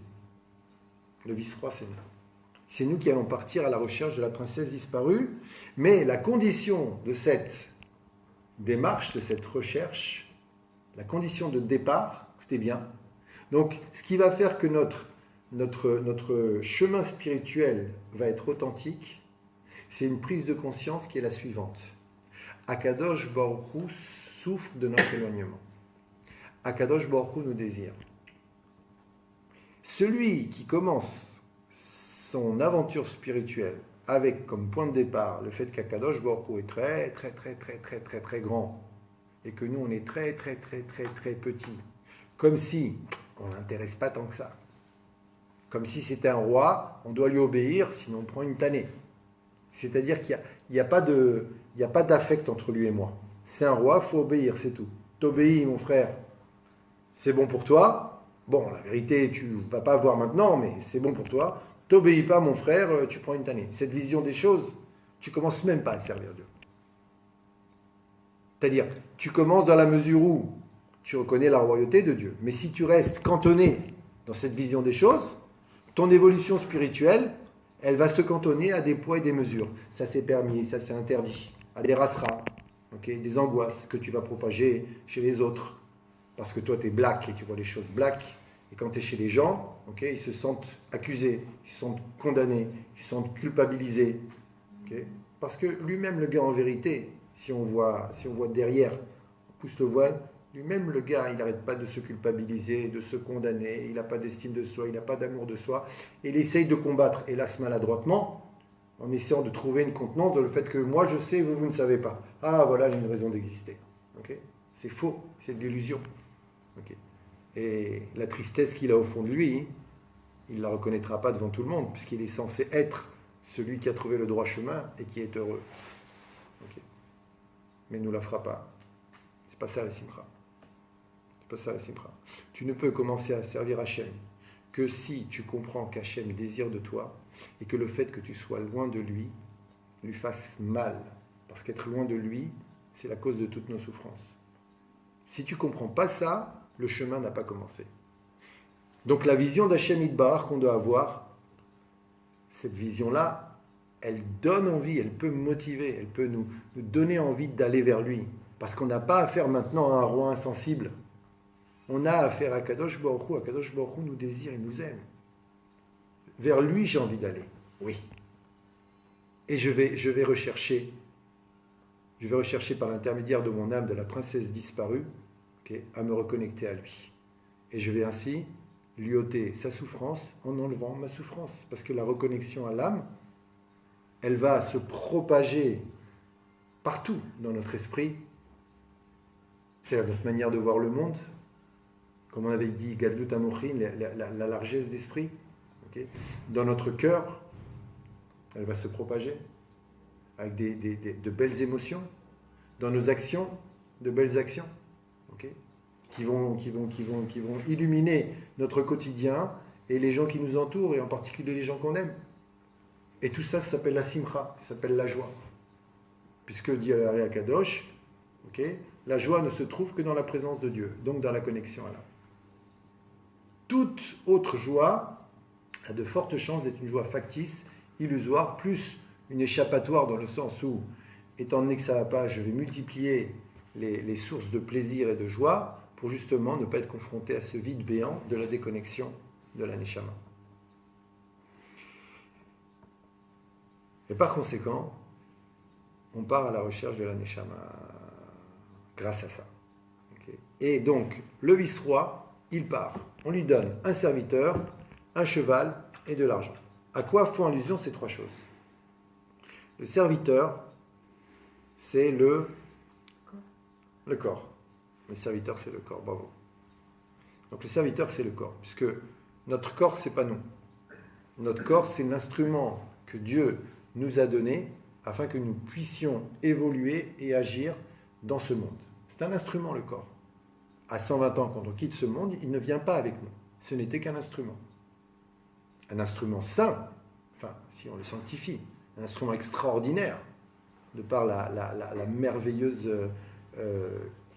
S1: Le vice-roi, c'est nous. C'est nous qui allons partir à la recherche de la princesse disparue. Mais la condition de cette démarche, de cette recherche, la condition de départ, écoutez bien. Donc, ce qui va faire que notre chemin spirituel va être authentique, c'est une prise de conscience qui est la suivante. Akadosh Baruch Hu souffre de notre éloignement. Akadosh Baruch Hu nous désire. Celui qui commence son aventure spirituelle avec comme point de départ le fait qu'Akadosh Baruch Hu est très, très, très, très, très, très, très grand et que nous, on est très, très, très, très, très petits. Comme si on n'intéresse pas tant que ça. Comme si c'était un roi, on doit lui obéir, sinon on prend une tannée. C'est-à-dire qu'il n'y a pas d'affect entre lui et moi. C'est un roi, il faut obéir, c'est tout. T'obéis, mon frère, c'est bon pour toi. Bon, la vérité, tu ne vas pas voir maintenant, mais c'est bon pour toi. T'obéis pas, mon frère, tu prends une tannée. Cette vision des choses, tu commences même pas à servir Dieu. C'est-à-dire, tu commences dans la mesure où tu reconnais la royauté de Dieu. Mais si tu restes cantonné dans cette vision des choses, ton évolution spirituelle, elle va se cantonner à des poids et des mesures. Ça c'est permis, ça c'est interdit. À des rasras, okay, des angoisses que tu vas propager chez les autres. Parce que toi tu es black et tu vois les choses black. Et quand tu es chez les gens, okay, ils se sentent accusés, ils se sentent condamnés, ils se sentent culpabilisés. Okay. Parce que lui-même, le gars, en vérité, si on voit derrière, on pousse le voile, lui-même, le gars, il n'arrête pas de se culpabiliser, de se condamner, il n'a pas d'estime de soi, il n'a pas d'amour de soi, et il essaye de combattre, hélas maladroitement, en essayant de trouver une contenance dans le fait que moi je sais, vous ne savez pas. Ah voilà, j'ai une raison d'exister. Okay, c'est faux, c'est de l'illusion. Okay. Et la tristesse qu'il a au fond de lui, il ne la reconnaîtra pas devant tout le monde, puisqu'il est censé être celui qui a trouvé le droit chemin et qui est heureux. Okay. Mais il ne nous la fera pas. C'est pas ça la simcha. C'est pas ça la simcha. Tu ne peux commencer à servir Hachem que si tu comprends qu'Hachem désire de toi et que le fait que tu sois loin de lui lui fasse mal. Parce qu'être loin de lui, c'est la cause de toutes nos souffrances. Si tu ne comprends pas ça, le chemin n'a pas commencé. Donc la vision d'Hachem Yitbarach qu'on doit avoir, cette vision-là, elle donne envie, elle peut motiver, elle peut nous donner envie d'aller vers lui. Parce qu'on n'a pas affaire maintenant à un roi insensible. On a affaire à Kadosh Baruch Hu. Kadosh Baruch Hu nous désire, il nous aime. Vers lui, j'ai envie d'aller. Oui. Et je vais rechercher par l'intermédiaire de mon âme, de la princesse disparue, okay, à me reconnecter à lui. Et je vais ainsi lui ôter sa souffrance en enlevant ma souffrance. Parce que la reconnexion à l'âme, elle va se propager partout dans notre esprit. C'est notre manière de voir le monde. Comme on avait dit, Gadlut Amochin, la largesse d'esprit. Okay. Dans notre cœur, elle va se propager avec de belles émotions. Dans nos actions, de belles actions. Okay, qui vont illuminer notre quotidien et les gens qui nous entourent, et en particulier les gens qu'on aime. Et tout ça, ça s'appelle la simcha, ça s'appelle la joie. Puisque dit à Kadosh, okay, la joie ne se trouve que dans la présence de Dieu, donc dans la connexion à l'âme. Toute autre joie a de fortes chances d'être une joie factice, illusoire, plus une échappatoire dans le sens où, étant donné que ça ne va pas, je vais multiplier les sources de plaisir et de joie pour justement ne pas être confronté à ce vide béant de la déconnexion de la Neshama. Et par conséquent, on part à la recherche de la Neshama grâce à ça. Okay. Et donc, le vice-roi, il part. On lui donne un serviteur, un cheval et de l'argent. À quoi font allusion ces trois choses? Le serviteur, c'est le corps. Le serviteur, c'est le corps. Bravo. Donc le serviteur, c'est le corps. Puisque notre corps, c'est pas nous. Notre corps, c'est l'instrument que Dieu nous a donné afin que nous puissions évoluer et agir dans ce monde. C'est un instrument, le corps. À 120 ans, quand on quitte ce monde, il ne vient pas avec nous. Ce n'était qu'un instrument. Un instrument saint, enfin, si on le sanctifie, un instrument extraordinaire, de par la merveilleuse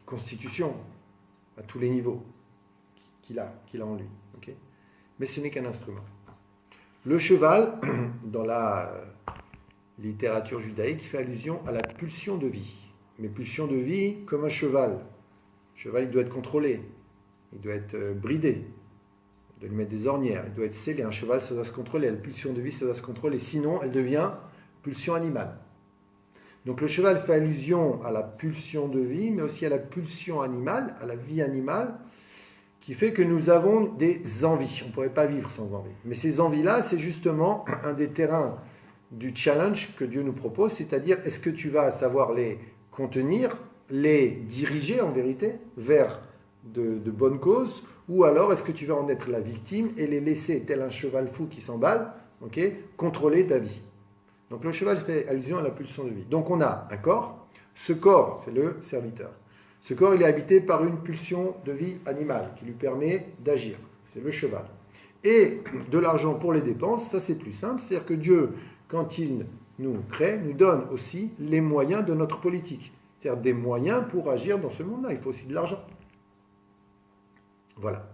S1: constitution à tous les niveaux qu'il a en lui. Okay, mais ce n'est qu'un instrument. Le cheval, dans la littérature judaïque, fait allusion à la pulsion de vie. Mais pulsion de vie comme un cheval. Le cheval, il doit être contrôlé, il doit être bridé, on doit lui mettre des ornières, il doit être scellé. Un cheval, ça doit se contrôler. La pulsion de vie, ça doit se contrôler. Sinon, elle devient pulsion animale. Donc le cheval fait allusion à la pulsion de vie, mais aussi à la pulsion animale, à la vie animale, qui fait que nous avons des envies. On ne pourrait pas vivre sans envie. Mais ces envies-là, c'est justement un des terrains du challenge que Dieu nous propose, c'est-à-dire, est-ce que tu vas savoir les contenir, les diriger en vérité vers de bonnes causes, ou alors est-ce que tu vas en être la victime et les laisser, tel un cheval fou qui s'emballe, okay, contrôler ta vie. Donc le cheval fait allusion à la pulsion de vie. Donc on a un corps, ce corps, c'est le serviteur. Ce corps, il est habité par une pulsion de vie animale qui lui permet d'agir, c'est le cheval. Et de l'argent pour les dépenses, ça c'est plus simple, c'est-à-dire que Dieu, quand il nous crée, nous donne aussi les moyens de notre politique. C'est-à-dire des moyens pour agir dans ce monde-là, il faut aussi de l'argent. Voilà.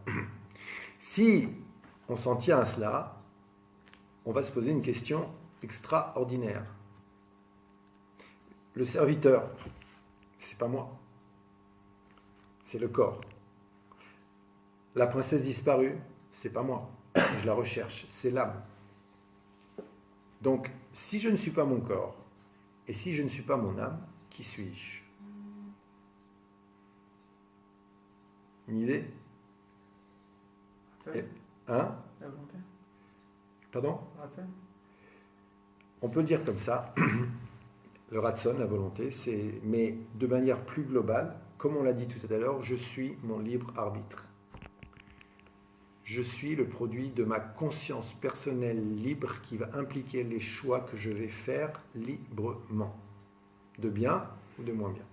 S1: Si on s'en tient à cela, on va se poser une question extraordinaire. Le serviteur, c'est pas moi, c'est le corps. La princesse disparue, c'est pas moi, je la recherche, c'est l'âme. Donc, si je ne suis pas mon corps, Et si je ne suis pas mon âme, qui suis-je? Une idée?
S3: Ratson,
S1: Hein?
S3: la volonté.
S1: Pardon?
S3: Ratson.
S1: On peut dire comme ça, le ratson, la volonté, mais de manière plus globale, comme on l'a dit tout à l'heure, je suis mon libre arbitre. Je suis le produit de ma conscience personnelle libre qui va impliquer les choix que je vais faire librement, de bien ou de moins bien.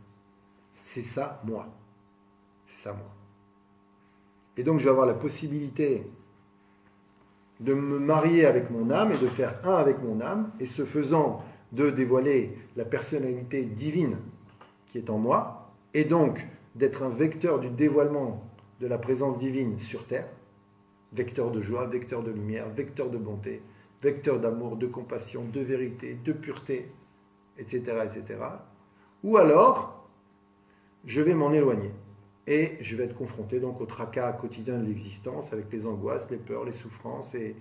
S1: C'est ça, moi. C'est ça, moi. Et donc, je vais avoir la possibilité de me marier avec mon âme et de faire un avec mon âme, et ce faisant, de dévoiler la personnalité divine qui est en moi, et donc d'être un vecteur du dévoilement de la présence divine sur terre, vecteur de joie, vecteur de lumière, vecteur de bonté, vecteur d'amour, de compassion, de vérité, de pureté, etc., etc. Ou alors, je vais m'en éloigner. Et je vais être confronté donc au tracas quotidien de l'existence, avec les angoisses, les peurs, les souffrances et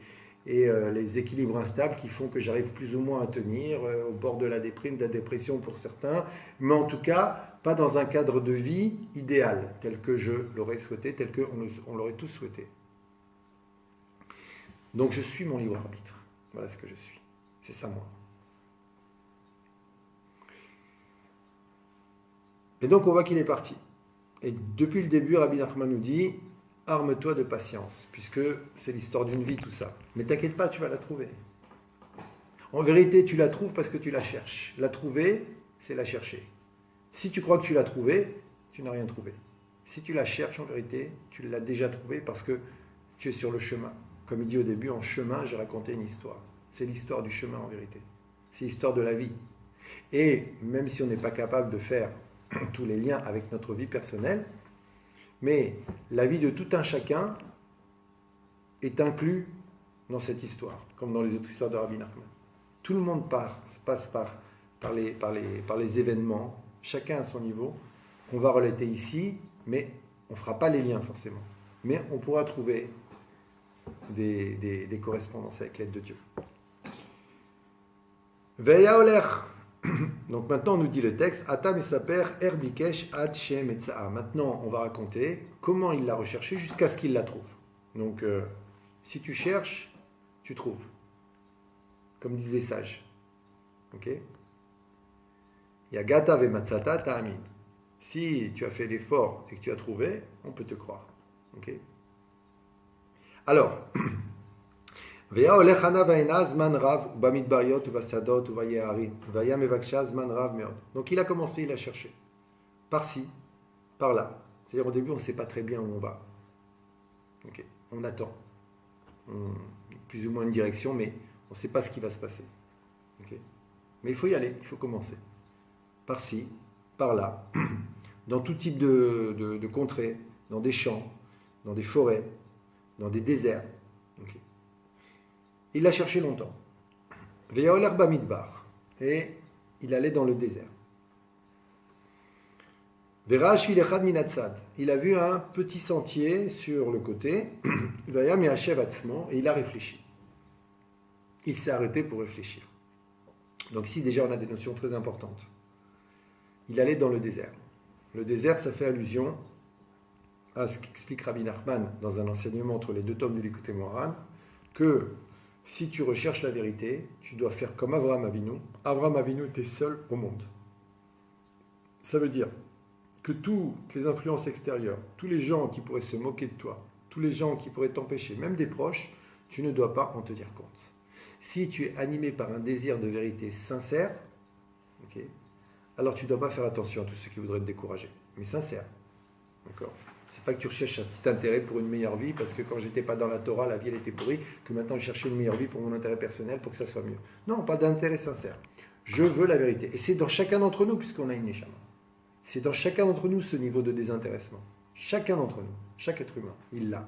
S1: les équilibres instables qui font que j'arrive plus ou moins à tenir au bord de la déprime, de la dépression pour certains, mais en tout cas, pas dans un cadre de vie idéal, tel que je l'aurais souhaité, tel qu'on l'aurait tous souhaité. Donc je suis mon libre arbitre. Voilà ce que je suis. C'est ça moi. Et donc on voit qu'il est parti. Et depuis le début, Rabbi Nachman nous dit, arme-toi de patience, puisque c'est l'histoire d'une vie tout ça. Mais t'inquiète pas, tu vas la trouver. En vérité, tu la trouves parce que tu la cherches. La trouver, c'est la chercher. Si tu crois que tu l'as trouvée, tu n'as rien trouvé. Si tu la cherches, en vérité, tu l'as déjà trouvée parce que tu es sur le chemin. Comme il dit au début, en chemin, j'ai raconté une histoire. C'est l'histoire du chemin en vérité. C'est l'histoire de la vie. Et même si on n'est pas capable de faire tous les liens avec notre vie personnelle, mais la vie de tout un chacun est inclus dans cette histoire, comme dans les autres histoires de Rabbi Nachman. Tout le monde passe par les événements, chacun à son niveau. On va relater ici, mais on ne fera pas les liens forcément. Mais on pourra trouver des correspondances avec l'aide de Dieu. Veya olech. Donc maintenant, on nous dit le texte, Atam et Saper, Erbikesh, Ad Shem et Tsa'a. Maintenant, on va raconter comment il l'a recherché jusqu'à ce qu'il la trouve. Donc, si tu cherches, tu trouves. Comme disent les sages. Ok? Yagata ve Matsata ta'amin. Si tu as fait l'effort et que tu as trouvé, on peut te croire. Ok? Alors, Vea olechana vaina zman rav bamidbariot vasadot vayeharim vaya mevaksha zman rav meod. Donc il a commencé, il a cherché par-ci, par-là. C'est-à-dire au début on ne sait pas très bien où on va. Okay. On attend, plus ou moins une direction, mais on ne sait pas ce qui va se passer. Okay. Mais il faut y aller, il faut commencer. Par-ci, par-là, dans tout type de contrées, dans des champs, dans des forêts, dans des déserts. Okay. Il l'a cherché longtemps. Veyaoler bamidbar. Et il allait dans le désert. Verash vilechad minatzad. Il a vu un petit sentier sur le côté. Vayam yachev atzmo. Et il a réfléchi. Il s'est arrêté pour réfléchir. Donc ici déjà on a des notions très importantes. Il allait dans le désert. Le désert, ça fait allusion à ce qu'explique Rabbi Nachman dans un enseignement entre les deux tomes du Likutei Moharan, que si tu recherches la vérité, tu dois faire comme Avraham Avinu. Avraham Avinu était seul au monde. Ça veut dire que toutes les influences extérieures, tous les gens qui pourraient se moquer de toi, tous les gens qui pourraient t'empêcher, même des proches, tu ne dois pas en tenir compte. Si tu es animé par un désir de vérité sincère, okay, alors tu ne dois pas faire attention à tous ceux qui voudraient te décourager, mais sincère. D'accord ? C'est pas que tu recherches un petit intérêt pour une meilleure vie, parce que quand j'étais pas dans la Torah, la vie elle était pourrie, que maintenant je cherchais une meilleure vie pour mon intérêt personnel, pour que ça soit mieux. Non, pas d'intérêt sincère. Je veux la vérité. Et c'est dans chacun d'entre nous, puisqu'on a une neshama. C'est dans chacun d'entre nous ce niveau de désintéressement. Chacun d'entre nous, chaque être humain, il l'a.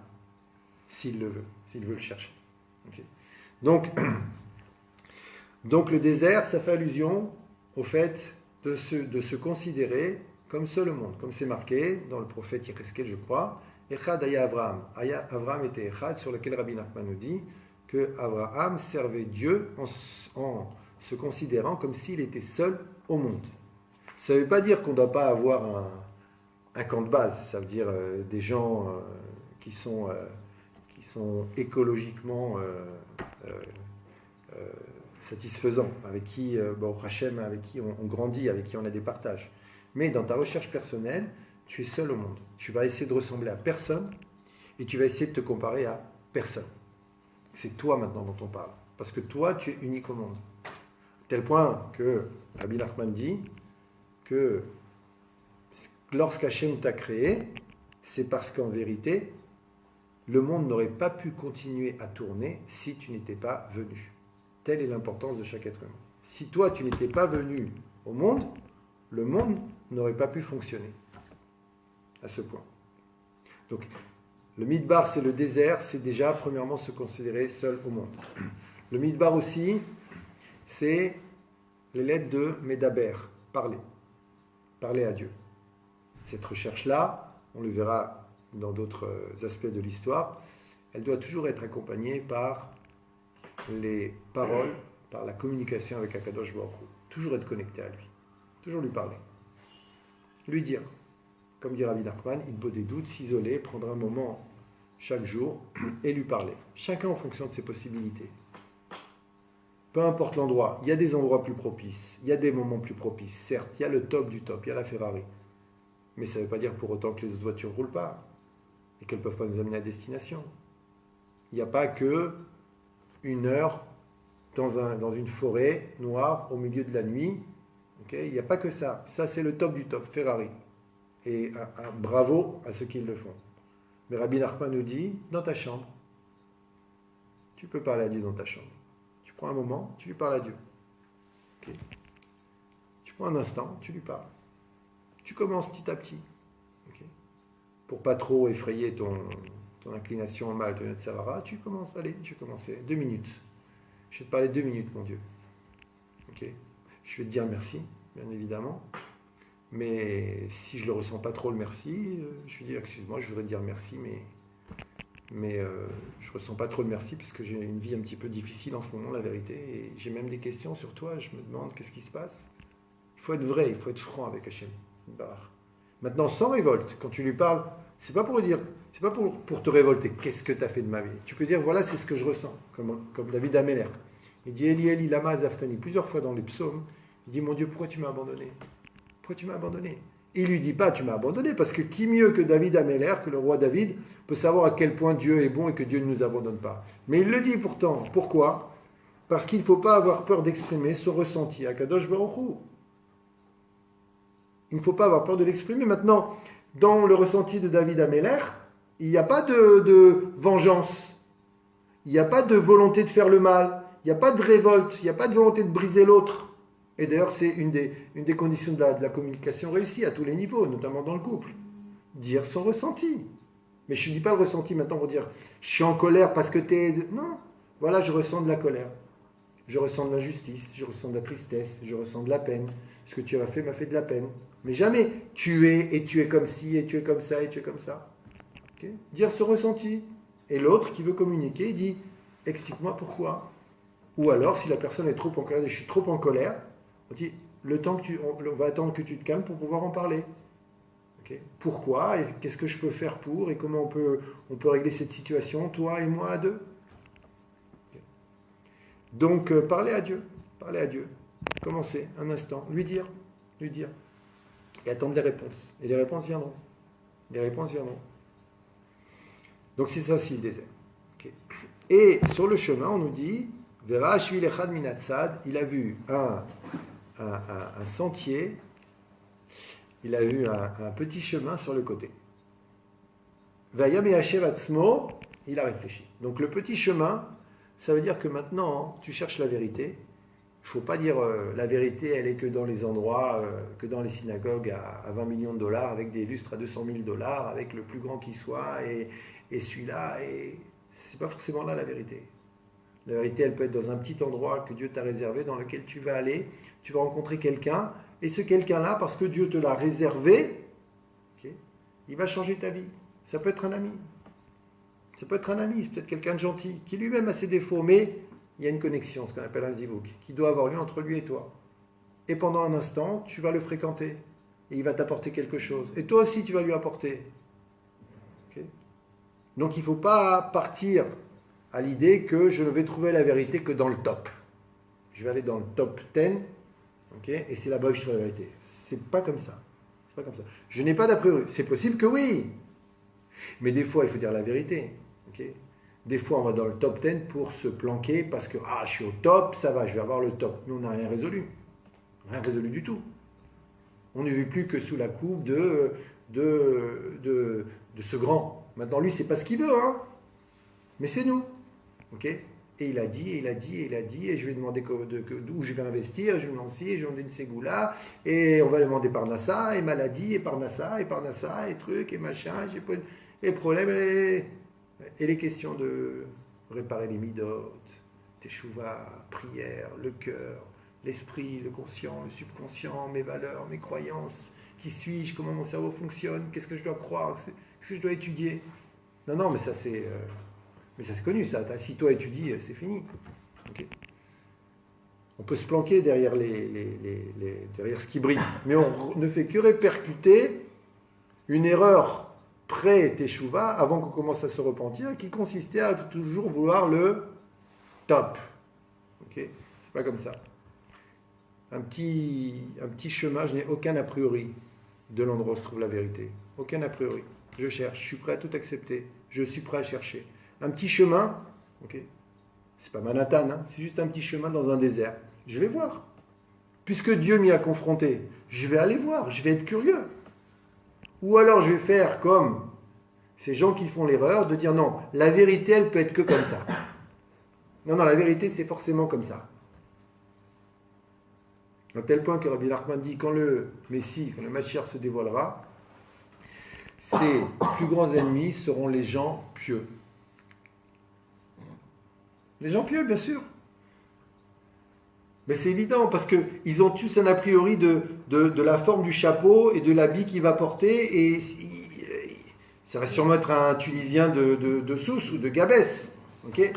S1: S'il le veut, s'il veut le chercher. Okay. Donc le désert, ça fait allusion au fait de se considérer comme seul au monde, comme c'est marqué dans le prophète Yecheskel, je crois. Echad aya Avraham. Avraham était Echad, sur lequel Rabbi Nachman nous dit que Avraham servait Dieu en se considérant comme s'il était seul au monde. Ça ne veut pas dire qu'on ne doit pas avoir un camp de base. Ça veut dire des gens qui sont écologiquement satisfaisants, avec qui, Baruch Hashem, avec qui on grandit, avec qui on a des partages. Mais dans ta recherche personnelle, tu es seul au monde. Tu vas essayer de ressembler à personne et tu vas essayer de te comparer à personne. C'est toi maintenant dont on parle. Parce que toi, tu es unique au monde. Tel point que Rabbi Nachman dit que lorsqu'Hachem t'a créé, c'est parce qu'en vérité, le monde n'aurait pas pu continuer à tourner si tu n'étais pas venu. Telle est l'importance de chaque être humain. Si toi, tu n'étais pas venu au monde, le monde n'aurait pas pu fonctionner à ce point. Donc, le Midbar, c'est le désert, c'est déjà, premièrement, se considérer seul au monde. Le Midbar aussi, c'est les lettres de Medaber, parler. Parler à Dieu. Cette recherche-là, on le verra dans d'autres aspects de l'histoire, elle doit toujours être accompagnée par les paroles, par la communication avec Akadosh Baruch Hu. Toujours être connecté à lui. Toujours lui parler. Lui dire, comme dit Rabbi Nachman, il peut des doutes, s'isoler, prendre un moment chaque jour et lui parler. Chacun en fonction de ses possibilités. Peu importe l'endroit, il y a des endroits plus propices, il y a des moments plus propices. Certes, il y a le top du top, il y a la Ferrari. Mais ça ne veut pas dire pour autant que les autres voitures ne roulent pas et qu'elles ne peuvent pas nous amener à destination. Il n'y a pas que une heure dans une forêt noire au milieu de la nuit. Okay, il n'y a pas que ça. Ça, c'est le top du top, Ferrari. Et un bravo à ceux qui le font. Mais Rabbi Nachman nous dit, dans ta chambre, tu peux parler à Dieu dans ta chambre. Tu prends un moment, tu lui parles à Dieu. Okay. Tu prends un instant, tu lui parles. Tu commences petit à petit. Okay. Pour pas trop effrayer ton inclination en mal, ton Yetzirah, tu commences. Allez, je vais commencer. 2 minutes. Je vais te parler 2 minutes, mon Dieu. Okay. Je vais te dire merci, bien évidemment. Mais si je ne le ressens pas trop le merci, je vais dire excuse-moi, je voudrais dire merci, mais je ne ressens pas trop le merci parce que j'ai une vie un petit peu difficile en ce moment, la vérité. Et j'ai même des questions sur toi, je me demande qu'est-ce qui se passe. Il faut être vrai, il faut être franc avec Hachem. Maintenant, sans révolte, quand tu lui parles, c'est pas pour dire, c'est pas pour te révolter. Qu'est-ce que tu as fait de ma vie? Tu peux dire voilà, c'est ce que je ressens, comme David Améler. Il dit Eli Eli lama azaftani plusieurs fois dans les psaumes. Il dit mon Dieu, pourquoi tu m'as abandonné? Pourquoi tu m'as abandonné? Et il ne lui dit pas tu m'as abandonné, parce que qui mieux que David Améler, que le roi David, peut savoir à quel point Dieu est bon et que Dieu ne nous abandonne pas. Mais il le dit pourtant. Pourquoi? Parce qu'il ne faut pas avoir peur d'exprimer son ressenti à Kadosh Baruch Hu. Il ne faut pas avoir peur de l'exprimer. Maintenant, dans le ressenti de David Améler, il n'y a pas de vengeance. Il n'y a pas de volonté de faire le mal. Il n'y a pas de révolte. Il n'y a pas de volonté de briser l'autre. Et d'ailleurs, c'est une des conditions de la communication réussie à tous les niveaux, notamment dans le couple. Dire son ressenti. Mais je ne dis pas le ressenti maintenant pour dire je suis en colère parce que tu es... Non, voilà, je ressens de la colère. Je ressens de l'injustice, je ressens de la tristesse, je ressens de la peine. Ce que tu as fait m'a fait de la peine. Mais jamais tu es comme ci, et tu es comme ça, et tu es comme ça. Okay? Dire ce ressenti. Et l'autre qui veut communiquer, il dit explique-moi pourquoi. Ou alors, si la personne est trop en colère, je suis trop en colère, on dit le temps que on va attendre que tu te calmes pour pouvoir en parler. Okay? Pourquoi? Et qu'est-ce que je peux faire pour? Et comment on peut régler cette situation, toi et moi à deux? Okay. Donc, parler à Dieu. Parler à Dieu. Commencer un instant. Lui dire. Et attendre les réponses. Et les réponses viendront. Donc, c'est ça aussi le désert. Okay. Et sur le chemin, on nous dit Vera Ashvil Echad Minatzad, il a vu un sentier, il a eu un petit chemin sur le côté. Vayam Yashev Atzmo, il a réfléchi. Donc le petit chemin, ça veut dire que maintenant, tu cherches la vérité. Il ne faut pas dire la vérité, elle est que dans les endroits, que dans les synagogues à 20 millions de dollars, avec des lustres à 200 000 dollars, avec le plus grand qui soit, et celui-là, et c'est pas forcément là la vérité. La vérité, elle peut être dans un petit endroit que Dieu t'a réservé, dans lequel tu vas aller, tu vas rencontrer quelqu'un, et ce quelqu'un-là, parce que Dieu te l'a réservé, okay, il va changer ta vie. Ça peut être un ami. Ça peut être un ami, c'est peut-être quelqu'un de gentil, qui lui-même a ses défauts, mais il y a une connexion, ce qu'on appelle un zivouk, qui doit avoir lieu entre lui et toi. et pendant un instant, tu vas le fréquenter. Et il va t'apporter quelque chose. Et toi aussi, tu vas lui apporter. Okay? Donc il ne faut pas partir à l'idée que je ne vais trouver la vérité que dans le top. Je vais aller dans le top 10, okay? Et c'est là-bas que je trouve la vérité. C'est pas comme ça. C'est pas comme ça. Je n'ai pas d'a priori. C'est possible que oui. Mais des fois, il faut dire la vérité. Okay? Des fois, on va dans le top 10 pour se planquer parce que je suis au top, ça va, je vais avoir le top. Mais on n'a rien résolu. Rien résolu du tout. On ne vit plus que sous la coupe de ce grand. Maintenant, lui, c'est pas ce qu'il veut, hein. Mais c'est nous. Okay? Et il a dit, et il a dit, et il a dit, et je lui ai demandé d'où je vais investir, je lui ai demandé et je lui ai demandé une ségoula, et on va lui demander par Nassa, et maladie, et par Nassa, et trucs, et machin, et problème, et les questions de réparer les midotes, teshuva, prière, le cœur, l'esprit, le conscient, le subconscient, mes valeurs, mes croyances, qui suis-je, comment mon cerveau fonctionne, qu'est-ce que je dois croire, qu'est-ce que je dois étudier. Non, mais ça c'est connu, ça. Si toi étudies, c'est fini. Okay. On peut se planquer derrière, derrière ce qui brille, mais on ne fait que répercuter une erreur pré-teshuva avant qu'on commence à se repentir, qui consistait à toujours vouloir le top. Okay. C'est pas comme ça. Un petit chemin, je n'ai aucun a priori de l'endroit où se trouve la vérité. Aucun a priori. Je cherche, je suis prêt à tout accepter. Je suis prêt à chercher. Un petit chemin, okay. C'est pas Manhattan, hein, c'est juste un petit chemin dans un désert. Je vais voir. Puisque Dieu m'y a confronté, je vais aller voir, je vais être curieux. Ou alors je vais faire comme ces gens qui font l'erreur de dire non, la vérité, elle peut être que comme ça. Non, la vérité, c'est forcément comme ça. À tel point que Rabbi Nachman dit quand le Messie, quand le Mashiach se dévoilera, ses plus grands ennemis seront les gens pieux. Les gens pieux, bien sûr. Mais c'est évident, parce qu'ils ont tous un a priori de la forme du chapeau et de l'habit qu'il va porter, et ça va sûrement être un Tunisien de Sousse ou de Gabès. Okay?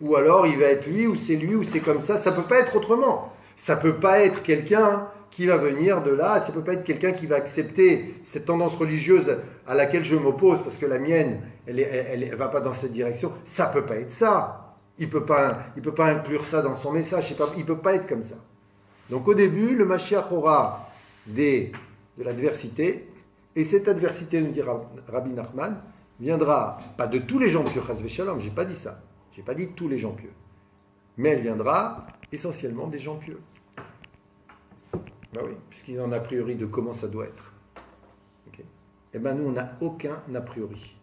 S1: Ou alors il va être lui, ou c'est comme ça. Ça ne peut pas être autrement. Ça ne peut pas être quelqu'un qui va venir de là, ça ne peut pas être quelqu'un qui va accepter cette tendance religieuse à laquelle je m'oppose, parce que la mienne, elle ne va pas dans cette direction. Ça ne peut pas être ça. Il ne peut pas inclure ça dans son message. Il ne peut pas être comme ça. Donc au début, le Mashiach aura de l'adversité, et cette adversité, nous dit Rabbi Nachman, viendra, pas de tous les gens pieux, chas v'shalom, je n'ai pas dit ça. Je n'ai pas dit tous les gens pieux. Mais elle viendra essentiellement des gens pieux. Ben oui, puisqu'ils ont un a priori de comment ça doit être. Okay. Et bien nous, on n'a aucun a priori.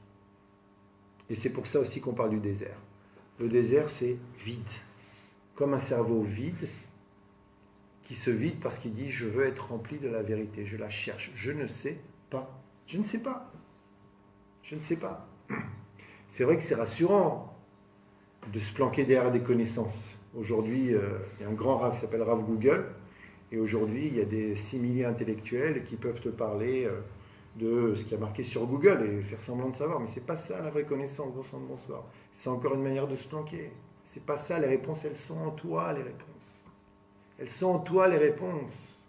S1: Et c'est pour ça aussi qu'on parle du désert. Le désert, c'est vide. Comme un cerveau vide, qui se vide parce qu'il dit « je veux être rempli de la vérité, je la cherche, je ne sais pas. Je ne sais pas. Je ne sais pas. » C'est vrai que c'est rassurant de se planquer derrière des connaissances. Aujourd'hui, il y a un grand Rav qui s'appelle Rav Google, et aujourd'hui, il y a des simili intellectuels qui peuvent te parler de ce qui a marqué sur Google et faire semblant de savoir. Mais c'est pas ça la vraie connaissance, bonsoir. C'est encore une manière de se planquer. C'est pas ça, les réponses, elles sont en toi, les réponses. Elles sont en toi, les réponses.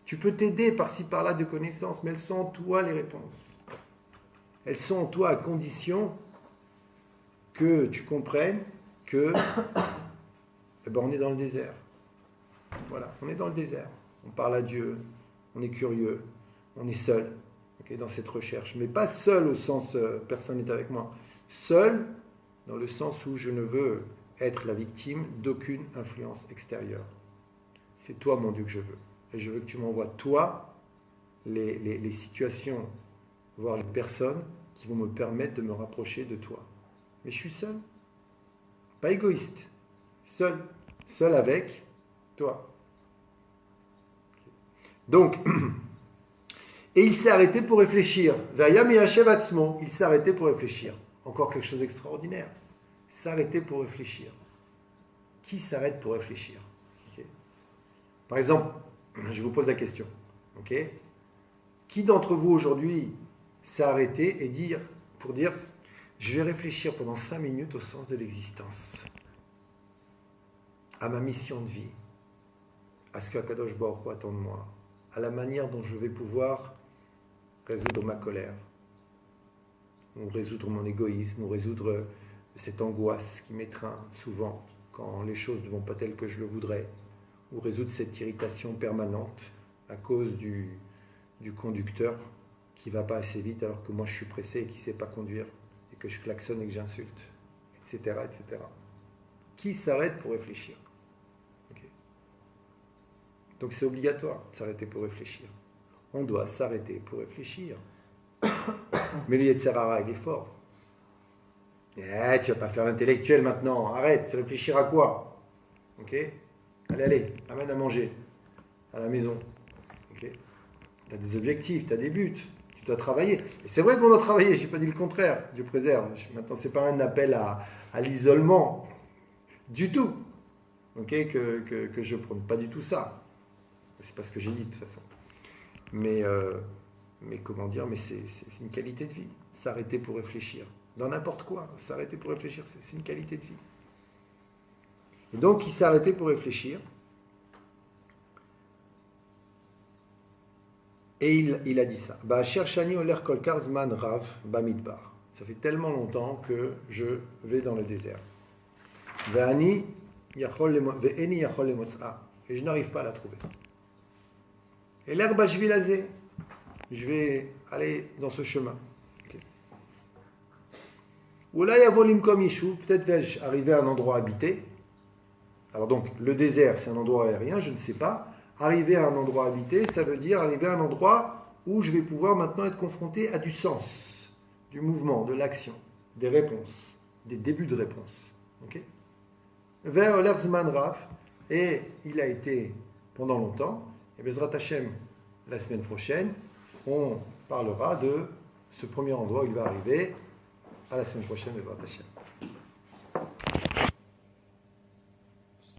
S1: Tu peux t'aider par-ci, par-là de connaissances, mais elles sont en toi, les réponses. Elles sont en toi à condition que tu comprennes que on est dans le désert. Voilà, on est dans le désert. On parle à Dieu, on est curieux, on est seul, okay, dans cette recherche. Mais pas seul au sens personne n'est avec moi. Seul dans le sens où je ne veux être la victime d'aucune influence extérieure. C'est toi, mon Dieu, que je veux. Et je veux que tu m'envoies, toi, les situations, voire les personnes qui vont me permettre de me rapprocher de toi. Mais je suis seul. Pas égoïste. Seul. Seul avec toi. Donc, et il s'est arrêté pour réfléchir. Il s'est arrêté pour réfléchir. Encore quelque chose d'extraordinaire. S'arrêter pour réfléchir. Qui s'arrête pour réfléchir? Okay. Par exemple, je vous pose la question. Okay. Qui d'entre vous aujourd'hui s'est arrêté pour dire je vais réfléchir pendant 5 minutes au sens de l'existence, à ma mission de vie, à ce qu'Akadosh Baruch Hu attend de moi, à la manière dont je vais pouvoir résoudre ma colère, ou résoudre mon égoïsme, ou résoudre cette angoisse qui m'étreint souvent quand les choses ne vont pas telles que je le voudrais, ou résoudre cette irritation permanente à cause du conducteur qui ne va pas assez vite alors que moi je suis pressé et qui ne sait pas conduire, et que je klaxonne et que j'insulte, etc., etc. Qui s'arrête pour réfléchir? Okay. Donc c'est obligatoire de s'arrêter pour réfléchir. On doit s'arrêter pour réfléchir. Mais le Yetzer Hara, il est fort. Tu ne vas pas faire l'intellectuel maintenant. Arrête, réfléchir à quoi? Ok? Allez, amène à manger à la maison. Ok? Tu as des objectifs, tu as des buts. Tu dois travailler. Et c'est vrai qu'on doit travailler, je n'ai pas dit le contraire. Dieu préserve. Maintenant, ce n'est pas un appel à l'isolement. Du tout. Ok? Que je prône. Pas du tout ça. C'est pas ce que j'ai dit de toute façon. Mais comment dire, mais c'est une qualité de vie. S'arrêter pour réfléchir. Dans n'importe quoi, s'arrêter pour réfléchir, c'est une qualité de vie. Et donc, il s'est arrêté pour réfléchir. Et il a dit ça. Cherchani oler kol karzman rav bamidbar. Ça fait tellement longtemps que je vais dans le désert. Ve'eni yachol lemotza. Et je n'arrive pas à la trouver. Et l'herbe bashvilazé. Je vais aller dans ce chemin. Ou là, peut-être vais-je arriver à un endroit habité. Alors donc, le désert, c'est un endroit aérien, je ne sais pas. Arriver à un endroit habité, ça veut dire arriver à un endroit où je vais pouvoir maintenant être confronté à du sens, du mouvement, de l'action, des réponses, des débuts de réponses. Okay? Vers l'Erzman Raf, et il a été pendant longtemps, et Bezrat Hashem, la semaine prochaine, on parlera de ce premier endroit où il va arriver à la semaine prochaine, Bezrat Hashem.